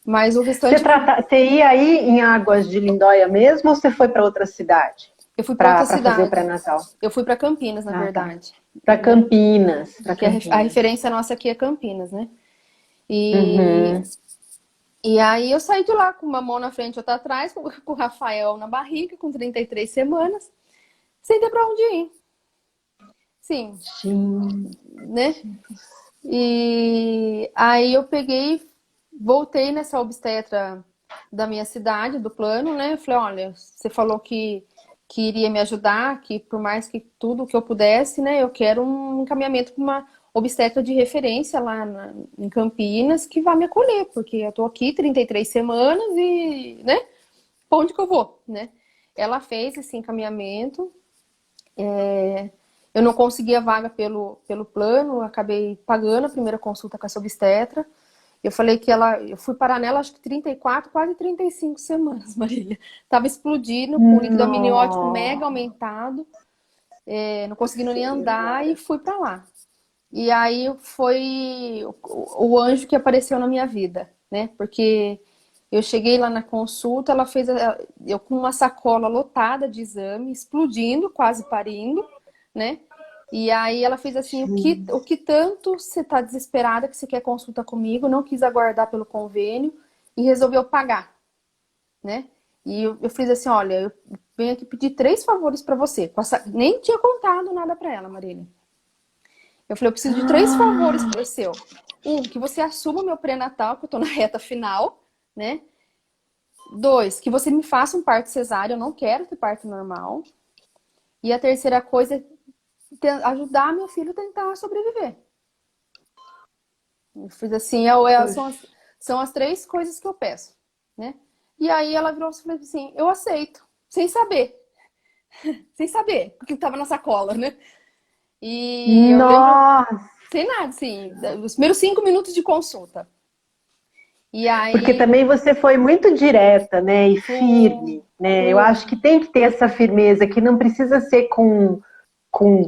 Mas o restante Você ia aí em Águas de Lindóia mesmo ou você foi para outra cidade eu fui para outra para fazer o cidade. pré-natal? Eu fui para Campinas, na Ah, tá. verdade, Para né? Campinas, para Que a Campinas. referência nossa aqui é Campinas, né? E, Uhum. e aí eu saí de lá com uma mão na frente e outra atrás, com o Rafael na barriga, com 33 semanas, sem ter para onde ir. Sim, Gente. né? E aí eu peguei, voltei nessa obstetra da minha cidade, do plano, né? Falei, olha, você falou que iria me ajudar, que por mais que tudo que eu pudesse, né? Eu quero um encaminhamento para uma obstetra de referência lá em Campinas que vá me acolher, porque eu tô aqui 33 semanas e, né? Pra onde que eu vou, né? Ela fez esse encaminhamento. Eu não consegui a vaga pelo plano, acabei pagando a primeira consulta com essa obstetra. Eu falei que eu fui parar nela acho que 34, quase 35 semanas, Marília. Tava explodindo, com o líquido amniótico mega Nossa. aumentado, não conseguindo nem andar e fui para lá. E aí foi o anjo que apareceu na minha vida, né? Porque eu cheguei lá na consulta, ela fez eu com uma sacola lotada de exame, explodindo, quase parindo, né? E aí ela fez assim, o que tanto você tá desesperada que você quer consulta comigo, não quis aguardar pelo convênio e resolveu pagar, né? E eu fiz assim, olha, eu venho aqui pedir 3 favores para você. Nem tinha contado nada para ela, Marília. Eu falei, eu preciso de 3 favores pro seu. Que você assuma o meu pré-natal, que eu tô na reta final, né? 2, que você me faça um parto cesárea, eu não quero ter parto normal. E a terceira coisa é ajudar meu filho a tentar sobreviver. Eu fiz assim, Poxa. são as 3 coisas que eu peço, né? E aí ela virou e falou assim, eu aceito, sem saber o que estava na sacola, né? E eu lembro, Nossa. sem nada, assim, os primeiros 5 minutos de consulta. E Porque aí, também você foi muito direta, né, e fui, firme, né? Eu acho fui. que tem que ter essa firmeza, que não precisa ser com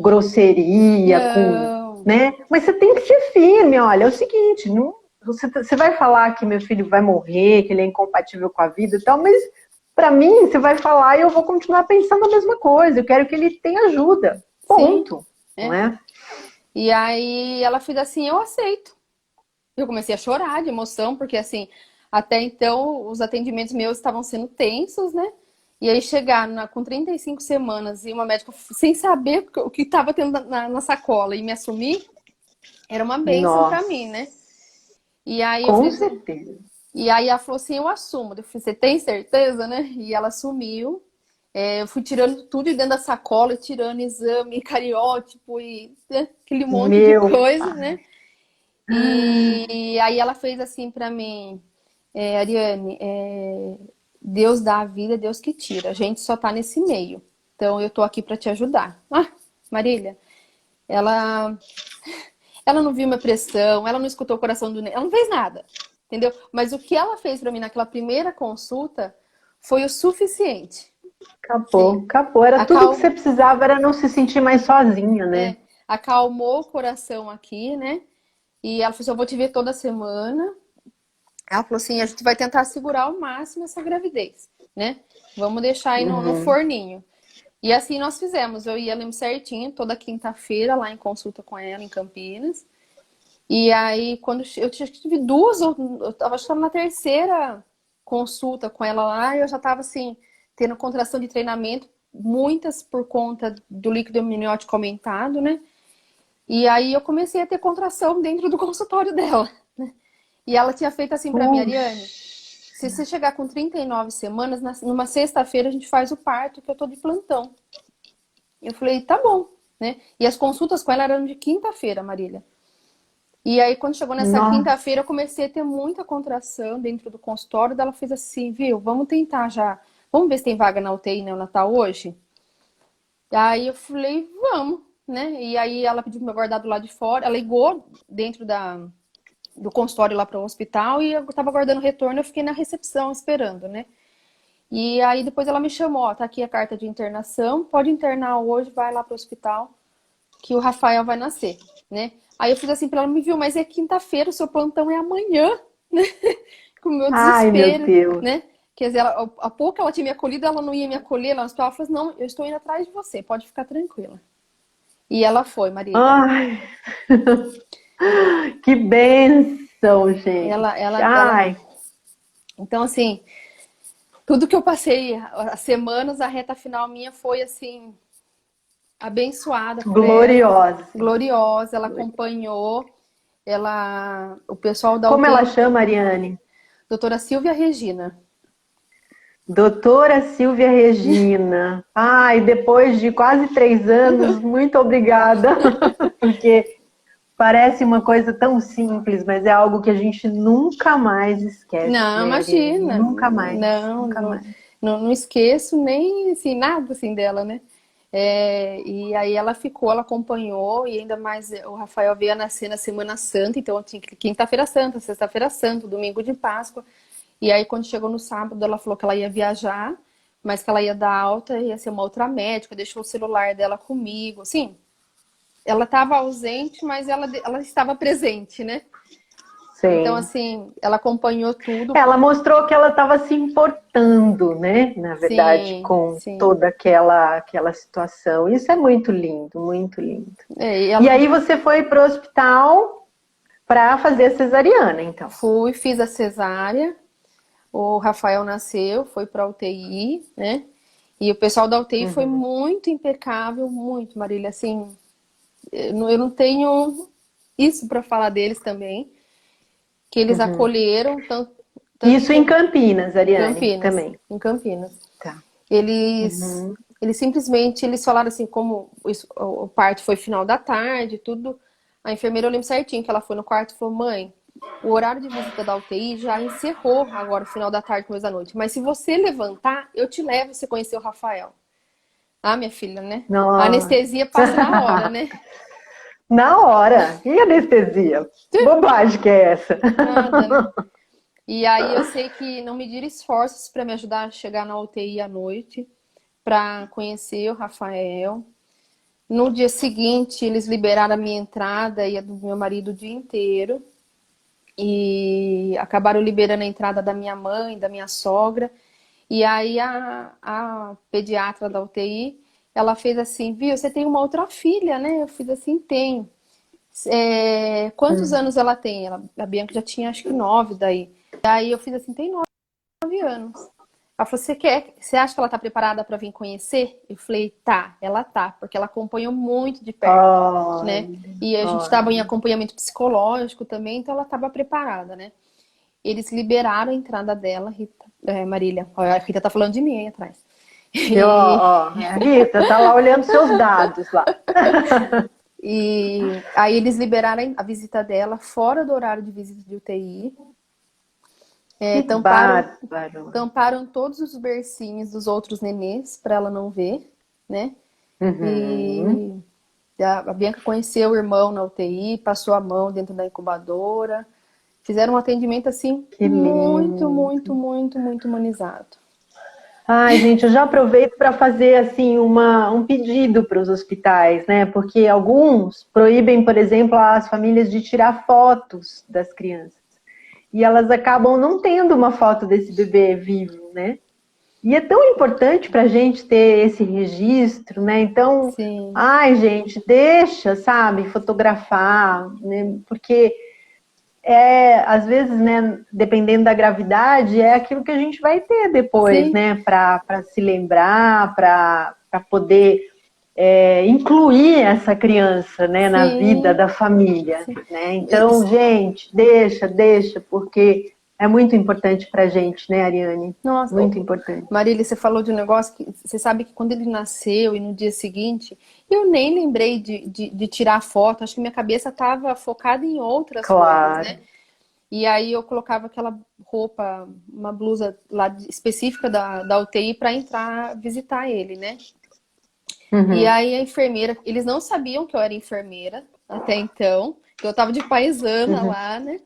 grosseria, Não, né? Mas você tem que ser firme, olha, é o seguinte, não, você vai falar que meu filho vai morrer, que ele é incompatível com a vida e tal, mas para mim você vai falar e eu vou continuar pensando a mesma coisa, eu quero que ele tenha ajuda, sim, ponto, não né? é? E aí ela fez assim, eu aceito. Eu comecei a chorar de emoção, porque assim, até então os atendimentos meus estavam sendo tensos, né? E aí chegar com 35 semanas e uma médica sem saber o que estava tendo na sacola e me assumir, era uma bênção para mim, Nossa, né? E aí eu com fiz, certeza. e aí ela falou assim, eu assumo. Eu falei, você tem certeza, né? E ela assumiu. Eu fui tirando tudo de dentro da sacola, tirando exame, cariótipo e né, aquele monte de Meu coisa, pai. né? E aí ela fez assim pra mim, Ariane, Deus dá a vida, Deus que tira. A gente só tá nesse meio. Então eu tô aqui pra te ajudar. Ah, Marília, ela, ela não viu minha pressão, ela não escutou o coração do neném, ela não fez nada, entendeu? Mas o que ela fez pra mim naquela primeira consulta foi o suficiente. Acabou, Sim, acabou. Era tudo que você acalmou, precisava, era não se sentir mais sozinha, né? acalmou o coração aqui, né? E ela falou assim, eu vou te ver toda semana. Ela falou assim, a gente vai tentar segurar ao máximo essa gravidez, né? Vamos deixar aí no Uhum. forninho. E assim nós fizemos. Eu ia, lembro certinho, toda quinta-feira lá em consulta com ela em Campinas. E aí, quando eu tive duas, eu tava acho que na terceira consulta com ela lá, eu já tava assim, tendo contração de treinamento, muitas por conta do líquido amniótico aumentado, né? E aí eu comecei a ter contração dentro do consultório dela. E ela tinha feito assim pra mim, Ariane, se você chegar com 39 semanas, numa sexta-feira a gente faz o parto, que eu tô de plantão. Eu falei, tá bom, né? E as consultas com ela eram de quinta-feira, Marília. E aí, quando chegou nessa Nossa. quinta-feira, eu comecei a ter muita contração dentro do consultório. Daí ela fez assim, viu? Vamos tentar já. Vamos ver se tem vaga na UTI neonatal hoje? E aí eu falei, vamos, né? E aí ela pediu pra me aguardar do lado de fora. Ela ligou dentro do consultório lá para o hospital e eu tava aguardando o retorno. Eu fiquei na recepção esperando, né? E aí depois ela me chamou, ó, tá aqui a carta de internação. Pode internar hoje, vai lá pro hospital que o Rafael vai nascer, né? Aí eu fiz assim pra ela, me viu, mas é quinta-feira, o seu plantão é amanhã, né? Com o meu Ai, meu desespero, Deus. né? Quer dizer, há pouco ela tinha me acolhido, ela não ia me acolher lá no hospital. Ela falou assim, não, eu estou indo atrás de você, pode ficar tranquila. E ela foi, Marília. Ai, que bênção, gente. Ela... Ai, Então, assim, tudo que eu passei, as semanas, a reta final minha foi, assim, abençoada por ela, gloriosa. gloriosa, ela acompanhou, o pessoal da Como ela UTI, chama, Ariane? doutora Silvia Regina. Doutora Silvia Regina. Ai, depois de quase 3 anos, muito obrigada, porque parece uma coisa tão simples, mas é algo que a gente nunca mais esquece, Não, né, Ariane? imagina, Nunca mais, não, nunca não, mais. não esqueço nem assim, nada assim dela, né? E aí ela ficou, ela acompanhou, e ainda mais o Rafael veio a nascer na Semana Santa, então eu tinha que quinta-feira santa, sexta-feira santa, domingo de Páscoa. E aí quando chegou no sábado, ela falou que ela ia viajar, mas que ela ia dar alta, ia ser uma outra médica, deixou o celular dela comigo, assim. Ela estava ausente, mas ela estava presente, né? Então, Sim. assim, ela acompanhou tudo. Ela mostrou que ela estava se importando, né? Na verdade, Sim, com sim. toda aquela situação. Isso é muito lindo, muito lindo. E E ela aí você foi para o hospital para fazer a cesariana, então. fiz a cesárea, o Rafael nasceu, foi para UTI, né? E o pessoal da UTI foi Uhum, muito impecável, muito, Marília. Assim, eu não tenho isso para falar deles também, que eles uhum. acolheram, tanto Isso em que Campinas, Ariane, Campinas, também. em Campinas. Tá. Eles, Uhum. eles simplesmente, eles falaram assim, como o parto foi final da tarde, tudo. A enfermeira, eu lembro certinho que ela foi no quarto e falou, mãe, o horário de visita da UTI já encerrou agora, final da tarde, começo da noite. Mas se você levantar, eu te levo e você conhecer o Rafael. Ah, minha filha, né? A Nossa. anestesia passa na hora, né? Na hora. E anestesia? Bobagem que é essa? Nada, né? E aí eu sei que não mediram esforços para me ajudar a chegar na UTI à noite, para conhecer o Rafael. No dia seguinte, eles liberaram a minha entrada e a do meu marido o dia inteiro. E acabaram liberando a entrada da minha mãe, da minha sogra. E aí a pediatra da UTI, ela fez assim, viu, você tem uma outra filha, né? Eu fiz assim, tenho. Quantos Hum. anos ela tem? A Bianca já tinha acho que 9 daí. Aí eu fiz assim, tem 9 anos. Ela falou, você acha que ela tá preparada para vir conhecer? Eu falei, tá, ela tá, porque ela acompanhou muito de perto, né? Olha, E a gente estava em olha. acompanhamento psicológico também, então ela estava preparada, né? Eles liberaram a entrada dela, Rita, Marília. Olha, a Rita tá falando de mim aí atrás. Eu, E, ó, a Rita tá lá olhando seus dados lá. e aí eles liberaram a visita dela fora do horário de visita de UTI. Que Tamparam, bárbaro. tamparam todos os bercinhos dos outros nenês para ela não ver, né? Uhum. E a Bianca conheceu o irmão na UTI, passou a mão dentro da incubadora. Fizeram um atendimento assim Que muito, muito, lindo. muito, muito humanizado. Ai, gente, eu já aproveito para fazer assim um pedido para os hospitais, né? Porque alguns proíbem, por exemplo, as famílias de tirar fotos das crianças. E elas acabam não tendo uma foto desse bebê vivo, né? E é tão importante para a gente ter esse registro, né? Então, Sim, ai, gente, deixa, sabe, fotografar, né? Porque às vezes, né, dependendo da gravidade, é aquilo que a gente vai ter depois, sim, né? Para se lembrar, para poder incluir essa criança, né, na vida sim, da família, sim. né? Então, gente, deixa, porque é muito importante pra gente, né, Ariane? Nossa, Muito importante. Marília, você falou de um negócio que você sabe que quando ele nasceu e no dia seguinte, eu nem lembrei de tirar foto, acho que minha cabeça estava focada em outras coisas, Claro. né? E aí eu colocava aquela roupa, uma blusa lá específica da UTI para entrar visitar ele, né? E Uhum, aí a enfermeira, eles não sabiam que eu era enfermeira até então, que eu tava de paisana uhum, lá, né?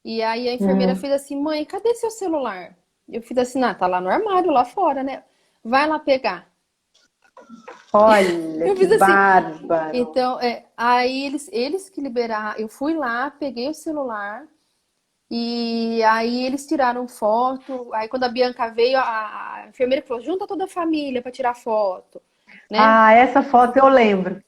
E aí a enfermeira uhum. fez assim, mãe, cadê seu celular? Eu fiz assim, ah, tá lá no armário, lá fora, né? Vai lá pegar. Olha, Eu que fiz assim. bárbaro. Então, aí eles que liberaram, eu fui lá, peguei o celular e aí eles tiraram foto. Aí quando a Bianca veio, a enfermeira falou, junta toda a família para tirar foto, né? Ah, essa foto eu lembro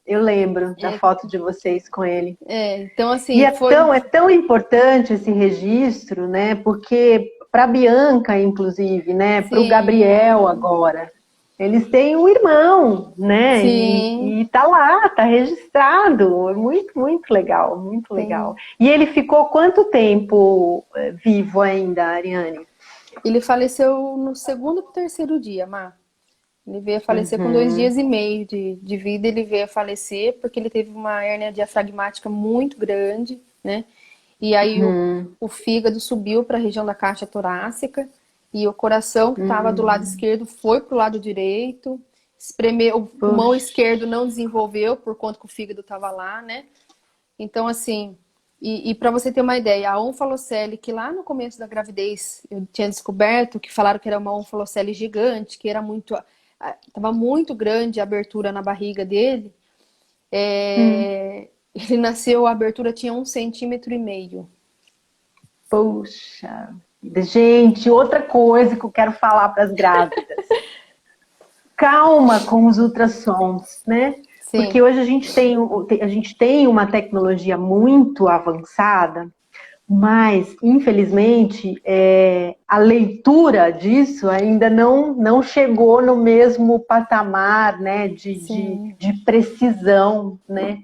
da É, foto de vocês com ele. então E assim, foi. é tão importante esse registro, né? Porque para Bianca, inclusive, né? Para o Gabriel Sim, agora, eles têm um irmão, né? sim, E tá lá, tá registrado. É muito, muito legal, muito legal. sim. E ele ficou quanto tempo vivo ainda, Ariane? Ele faleceu no segundo pro terceiro dia, Mar. Ele veio a falecer com dois Uhum, dias e meio de vida. Ele veio a falecer porque ele teve uma hérnia diafragmática muito grande, né? E aí uhum, o fígado subiu para a região da caixa torácica e o coração que estava do lado uhum. esquerdo foi para o lado direito. Espremeu, o pulmão Puxa, esquerdo não desenvolveu por conta que o fígado estava lá, né? Então, assim, e para você ter uma ideia, a onfalocele, que lá no começo da gravidez eu tinha descoberto que falaram que era uma onfalocele gigante, que era muito, estava muito grande a abertura na barriga dele. hum, Ele nasceu, a abertura tinha 1,5 cm. puxa. Gente, outra coisa que eu quero falar para as grávidas. Calma com os ultrassons, né? Sim, Porque hoje a gente tem uma tecnologia muito avançada, mas, infelizmente, a leitura disso ainda não chegou no mesmo patamar, né, sim, de precisão, né?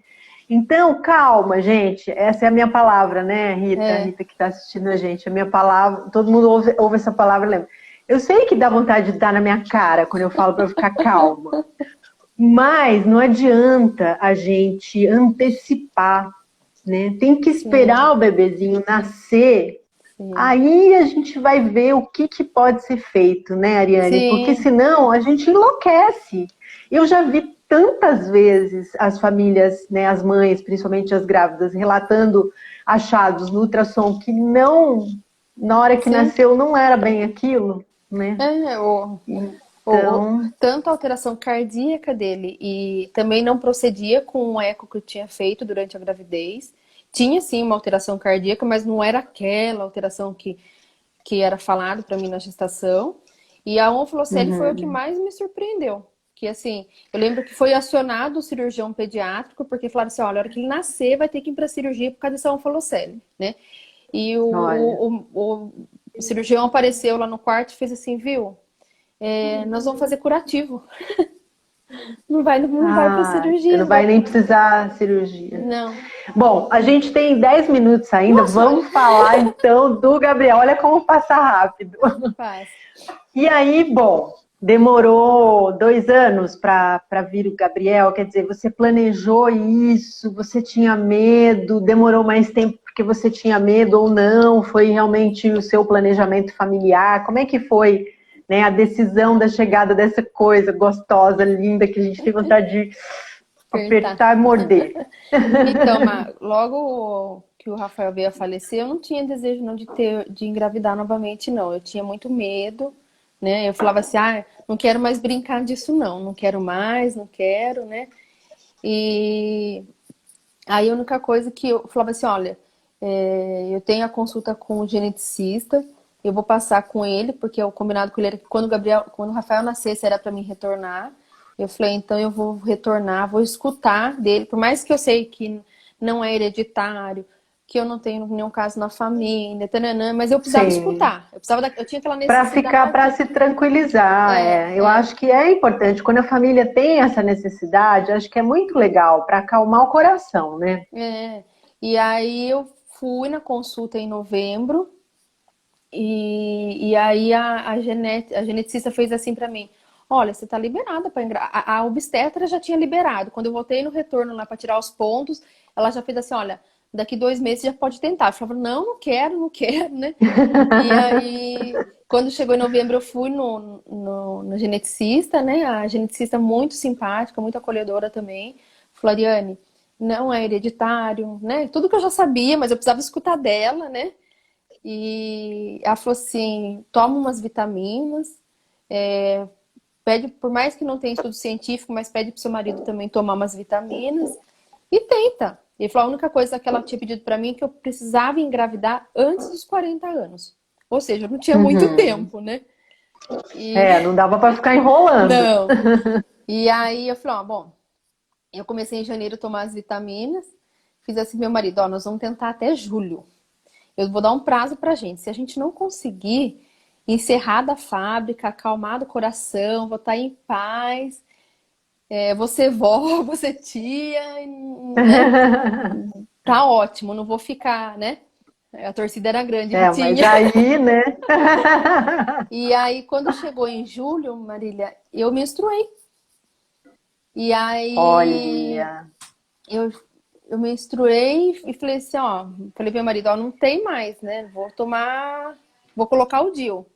Então, calma, gente. Essa é a minha palavra, né, Rita? é, Rita que está assistindo a gente. A minha palavra, todo mundo ouve essa palavra, lembra? Eu sei que dá vontade de dar na minha cara quando eu falo para eu ficar calma, mas não adianta a gente antecipar, né? Tem que sim, esperar o bebezinho nascer. sim, Aí a gente vai ver o que pode ser feito, né, Ariane? Porque sim, senão a gente enlouquece. Eu já vi tantas vezes as famílias, né, as mães, principalmente as grávidas, relatando achados no ultrassom que não, na hora que sim. nasceu, não era bem aquilo, né? É, Então, tanto a alteração cardíaca dele e também não procedia com o eco que eu tinha feito durante a gravidez. Tinha sim uma alteração cardíaca, mas não era aquela alteração que era falado para mim na gestação. E a onfalocele foi o que uhum. mais me surpreendeu. Que assim, eu lembro que foi acionado o cirurgião pediátrico, porque falaram assim: olha, a hora que ele nascer, vai ter que ir para cirurgia por causa dessa onfalocele, né? E Olha. o cirurgião apareceu lá no quarto e fez assim, viu? Nós vamos fazer curativo. Não vai para Ah, você cirurgia, não vai vai nem pra... precisar cirurgia. Não. Bom, a gente tem 10 minutos ainda. Nossa, Vamos falar então do Gabriel. Olha como passa rápido. passa. E aí, bom, demorou 2 anos para vir o Gabriel. Quer dizer, você planejou isso, você tinha medo, demorou mais tempo porque você tinha medo ou não? Foi realmente o seu planejamento familiar? Como é que foi, né, a decisão da chegada dessa coisa gostosa, linda, que a gente tem vontade de Apertar. apertar e morder? Então, logo que o Rafael veio a falecer, eu não tinha desejo não de engravidar novamente, não. Eu tinha muito medo, né? Eu falava assim, não quero mais brincar disso, não. Não quero mais, não quero, né? E aí a única coisa que eu falava assim, olha, eu tenho a consulta com o geneticista, eu vou passar com ele, porque o combinado com ele era que quando o Rafael nascesse era para mim retornar. Eu falei, então eu vou retornar, vou escutar dele, por mais que eu sei que não é hereditário, que eu não tenho nenhum caso na família, tananã, mas eu precisava Sim. escutar. Eu tinha aquela Para ficar, para necessidade. se tranquilizar. Eu acho que é importante. Quando a família tem essa necessidade, acho que é muito legal para acalmar o coração, né? E aí eu fui na consulta em novembro, e aí a geneticista fez assim pra mim: olha, você tá liberada para engravidar. A obstetra já tinha liberado. Quando eu voltei no retorno lá para tirar os pontos, ela já fez assim: olha, daqui 2 meses já pode tentar. Eu falava: não, não quero, não quero, né? E aí, quando chegou em novembro, eu fui no geneticista, né? A geneticista muito simpática, muito acolhedora também. Floriane, não é hereditário, né? Tudo que eu já sabia, mas eu precisava escutar dela, né? E ela falou assim: toma umas vitaminas, pede, por mais que não tenha estudo científico, mas pede pro seu marido também tomar umas vitaminas e tenta. Ele falou: a única coisa que ela tinha pedido pra mim é que eu precisava engravidar antes dos 40 anos. Ou seja, eu não tinha muito Uhum. tempo, né? E Não dava para ficar enrolando. não. E aí eu falei: ó, bom, eu comecei em janeiro a tomar as vitaminas, fiz assim pro meu marido: ó, nós vamos tentar até julho. Eu vou dar um prazo pra gente. Se a gente não conseguir encerrar da fábrica, acalmar do coração, vou estar em paz, vou ser vó, vou ser tia, né? Tá ótimo, não vou ficar, né? A torcida era grande que Mas tinha. aí, né? E aí, quando chegou em julho, Marília, eu menstruei. E aí, Olha, eu, eu menstruei e falei assim, ó, falei pro meu marido: ó, não tem mais, né? Vou colocar o DIU.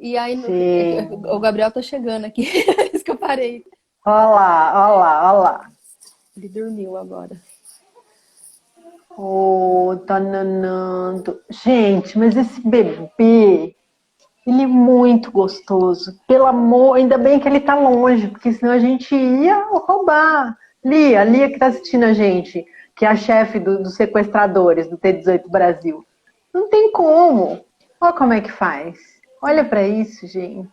E aí, o sim. Gabriel tá chegando aqui, por isso que eu parei. Olha lá, olha lá, olha lá. Ele dormiu agora. Oh, tá nanando. Gente, mas esse bebê, ele é muito gostoso. Pelo amor, ainda bem que ele tá longe, porque senão a gente ia roubar. Lia que tá assistindo a gente, que é a chefe dos sequestradores do T-18 Brasil. Não tem como. Olha como é que faz. Olha pra isso, gente.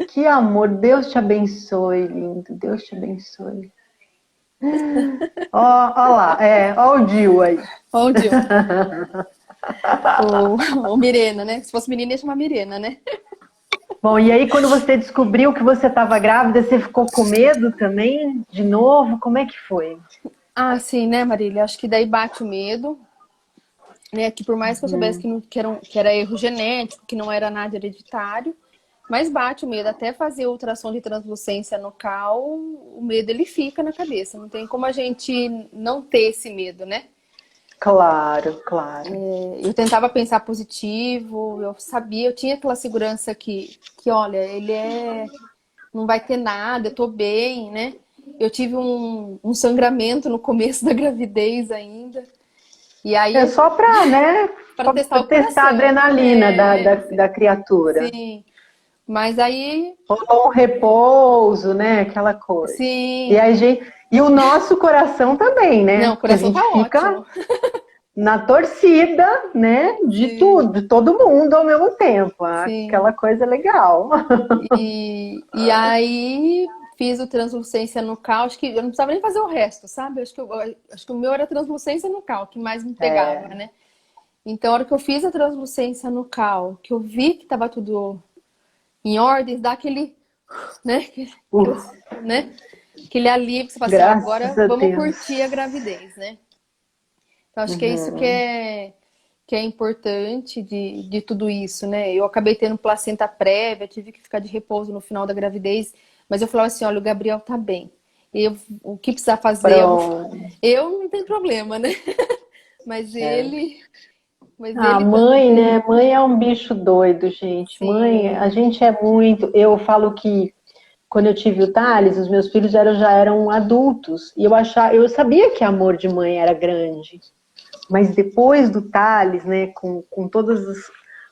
Que amor. Deus te abençoe, lindo. Deus te abençoe. Ó lá, ó o Dil aí. Ó o Dil. O Mirena, né? Se fosse menina, ia chamar Mirena, né? Bom, e aí quando você descobriu que você estava grávida, você ficou com medo também? De novo? Como é que foi? Ah, sim, né, Marília? Acho que daí bate o medo, né? Que por mais que eu soubesse que era erro genético, que não era nada hereditário, mas bate o medo. Até fazer ultrassom de translucência no cal, o medo ele fica na cabeça. Não tem como a gente não ter esse medo, né? Claro, claro. Eu tentava pensar positivo, eu sabia, eu tinha aquela segurança que olha, não vai ter nada, eu tô bem, né? Eu tive um sangramento no começo da gravidez ainda. E É aí, só para, né, para testar pra o testar a coração. adrenalina da criatura. Sim. Mas aí, Rolou um repouso, né, aquela coisa. E sim. aí, gente, e o nosso coração também, né? Não, o Porque a coração gente tá fica ótimo. na torcida, né, de Sim, tudo, de todo mundo ao mesmo tempo. sim. Aquela coisa legal. E aí fiz o translucência nucal, acho que eu não precisava nem fazer o resto, sabe? Acho que o meu era translucência nucal, que mais me pegava, né? Então, a hora que eu fiz a translucência nucal, que eu vi que tava tudo em ordem, dá aquele, né? Uh, Né? Aquele alívio que você fala assim: ó, Graças agora a vamos Deus. curtir a gravidez, né? Então, acho que é isso Uhum. que é importante de tudo isso, né? Eu acabei tendo placenta prévia, tive que ficar de repouso no final da gravidez, mas eu falava assim: olha, o Gabriel tá bem. O que precisar fazer, Pronto. eu não tenho problema, né? Mas É. ele, mas Ah, ele mãe, também. né? Mãe é um bicho doido, gente. Mãe, a Sim, gente é muito. Eu falo que quando eu tive o Thales, os meus filhos já eram adultos. E eu sabia que amor de mãe era grande. Mas depois do Thales, né, com todas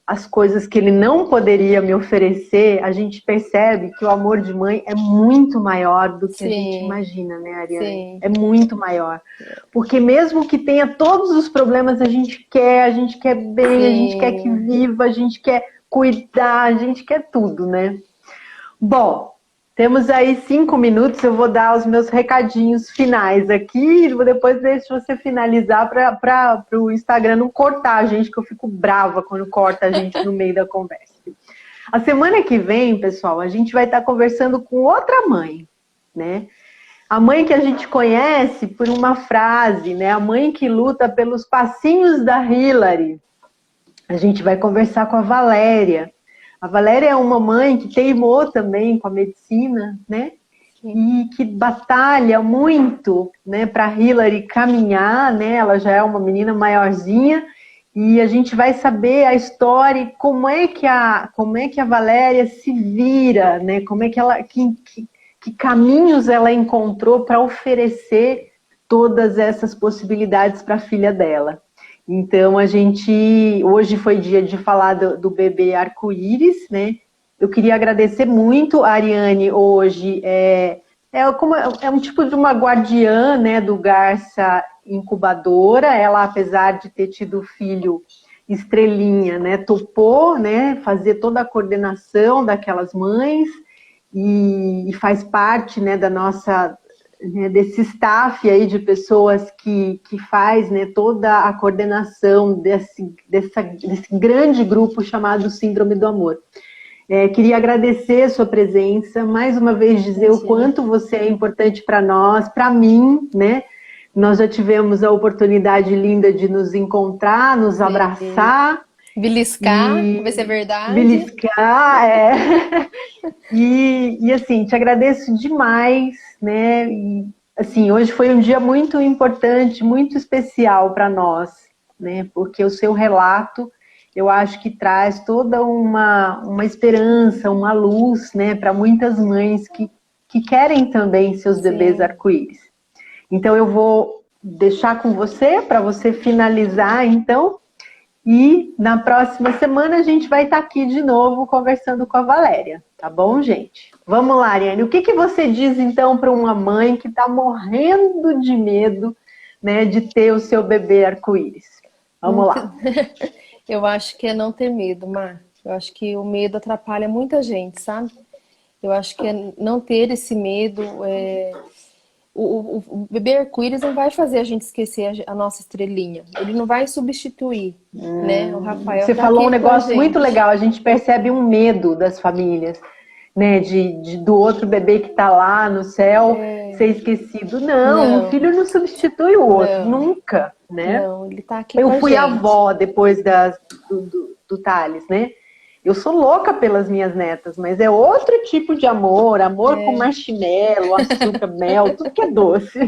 as coisas que ele não poderia me oferecer, a gente percebe que o amor de mãe é muito maior do que a gente imagina, né, Ariane? Sim. É muito maior. Porque mesmo que tenha todos os problemas, a gente quer bem, sim, a gente quer que viva, a gente quer cuidar, a gente quer tudo, né? Bom, temos aí 5 minutos, eu vou dar os meus recadinhos finais aqui, depois deixo você finalizar para o Instagram não cortar a gente, que eu fico brava quando corta a gente no meio da conversa. A semana que vem, pessoal, a gente vai estar conversando com outra mãe, né? A mãe que a gente conhece por uma frase, né? A mãe que luta pelos passinhos da Hillary. A gente vai conversar com a Valéria. A Valéria é uma mãe que teimou também com a medicina, né? Sim. E que batalha muito, né, para Hillary caminhar, né? Ela já é uma menina maiorzinha e a gente vai saber a história e como é que a Valéria se vira, né? Como é que ela que caminhos ela encontrou para oferecer todas essas possibilidades para a filha dela. Então, hoje foi dia de falar do bebê arco-íris, né? Eu queria agradecer muito a Ariane hoje, é um tipo de uma guardiã, né, do Garça Incubadora. Ela, apesar de ter tido filho estrelinha, né, topou, né, fazer toda a coordenação daquelas mães e faz parte, né, da nossa... desse staff aí de pessoas que faz, né, toda a coordenação desse grande grupo chamado Síndrome do Amor. Queria agradecer a sua presença, mais uma vez dizer o quanto você é importante para nós, para mim, né? Nós já tivemos a oportunidade linda de nos encontrar, nos abraçar. Beliscar, ver se é verdade. Beliscar, E assim, te agradeço demais, né? E, assim, hoje foi um dia muito importante, muito especial para nós, né? Porque o seu relato, eu acho que traz toda uma esperança, uma luz, né? Para muitas mães que querem também seus bebês arco-íris. Então, eu vou deixar com você, para você finalizar, então. E na próxima semana a gente vai estar aqui de novo conversando com a Valéria, tá bom, gente? Vamos lá, Ariane. O que você diz então para uma mãe que está morrendo de medo, né, de ter o seu bebê arco-íris? Vamos lá. Eu acho que é não ter medo, Mar. Eu acho que o medo atrapalha muita gente, sabe? Eu acho que é não ter esse medo. O bebê arco-íris não vai fazer a gente esquecer a nossa estrelinha. Ele não vai substituir, né? O Rafael Você tá falou aqui um negócio com a muito gente. legal. A gente percebe um medo das famílias, né? Do outro bebê que está lá no céu ser esquecido. Não, o filho não substitui o outro, nunca, né? Não, ele tá aqui com a gente. Eu fui avó depois do Thales, né? Eu sou louca pelas minhas netas, mas é outro tipo de amor com marshmallow, açúcar, mel, tudo que é doce.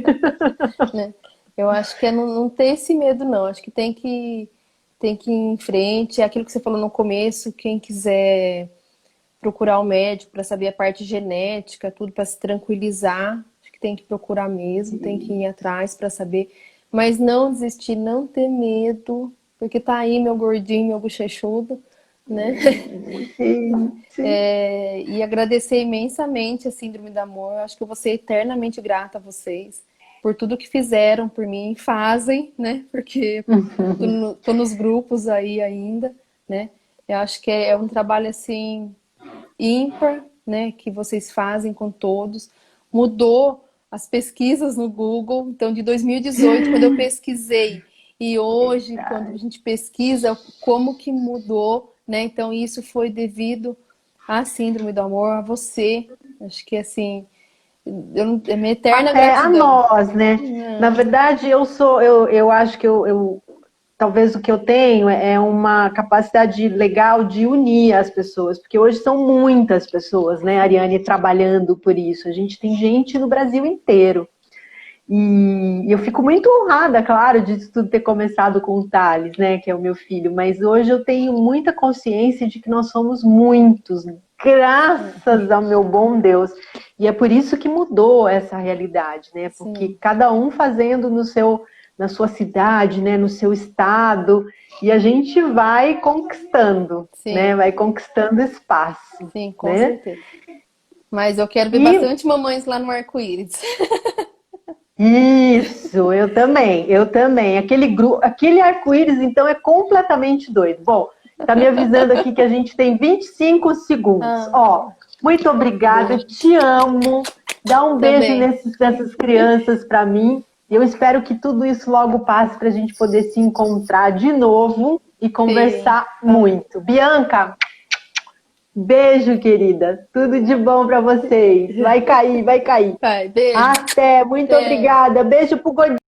Né? Eu acho que é não ter esse medo, não. Acho que tem que ir em frente. É aquilo que você falou no começo, quem quiser procurar o médico para saber a parte genética, tudo para se tranquilizar, acho que tem que procurar mesmo, tem que ir atrás para saber. Mas não desistir, não ter medo, porque tá aí meu gordinho, meu bochechudo, né? Sim. E agradecer imensamente a Síndrome do Amor. Acho que eu vou ser eternamente grata a vocês por tudo que fizeram por mim, fazem, né? Porque tô nos grupos aí ainda, né? Eu acho que é um trabalho assim ímpar, né? Que vocês fazem com todos. Mudou as pesquisas no Google. Então, de 2018, quando eu pesquisei, e hoje, quando a gente pesquisa, como que mudou, né? Então, isso foi devido à Síndrome do Amor, a você. Acho que, assim, é minha eterna gratidão. A nós, né? Na verdade, eu acho que talvez o que eu tenho é uma capacidade legal de unir as pessoas, porque hoje são muitas pessoas, né, Ariane, trabalhando por isso. A gente tem gente no Brasil inteiro. E eu fico muito honrada, claro, de tudo ter começado com o Thales, né, que é o meu filho, mas hoje eu tenho muita consciência de que nós somos muitos, graças ao meu bom Deus. E é por isso que mudou essa realidade, né, porque cada um fazendo na sua cidade, né, no seu estado, e a gente vai conquistando, Sim. né, vai conquistando espaço. Sim, com né? certeza. Mas eu quero ver E bastante mamães lá no arco-íris. isso, eu também, eu também. Aquele arco-íris, então, é completamente doido. Bom, tá me avisando aqui que a gente tem 25 segundos. Ah, Ó, muito obrigada, te amo. Dá um beijo também. nessas crianças para mim. Eu espero que tudo isso logo passe para a gente poder se encontrar de novo e Sim. conversar muito. Bianca, beijo, querida. Tudo de bom para vocês. Vai cair, vai cair. Vai, beijo. Até, muito Até. obrigada. Beijo pro Godinho.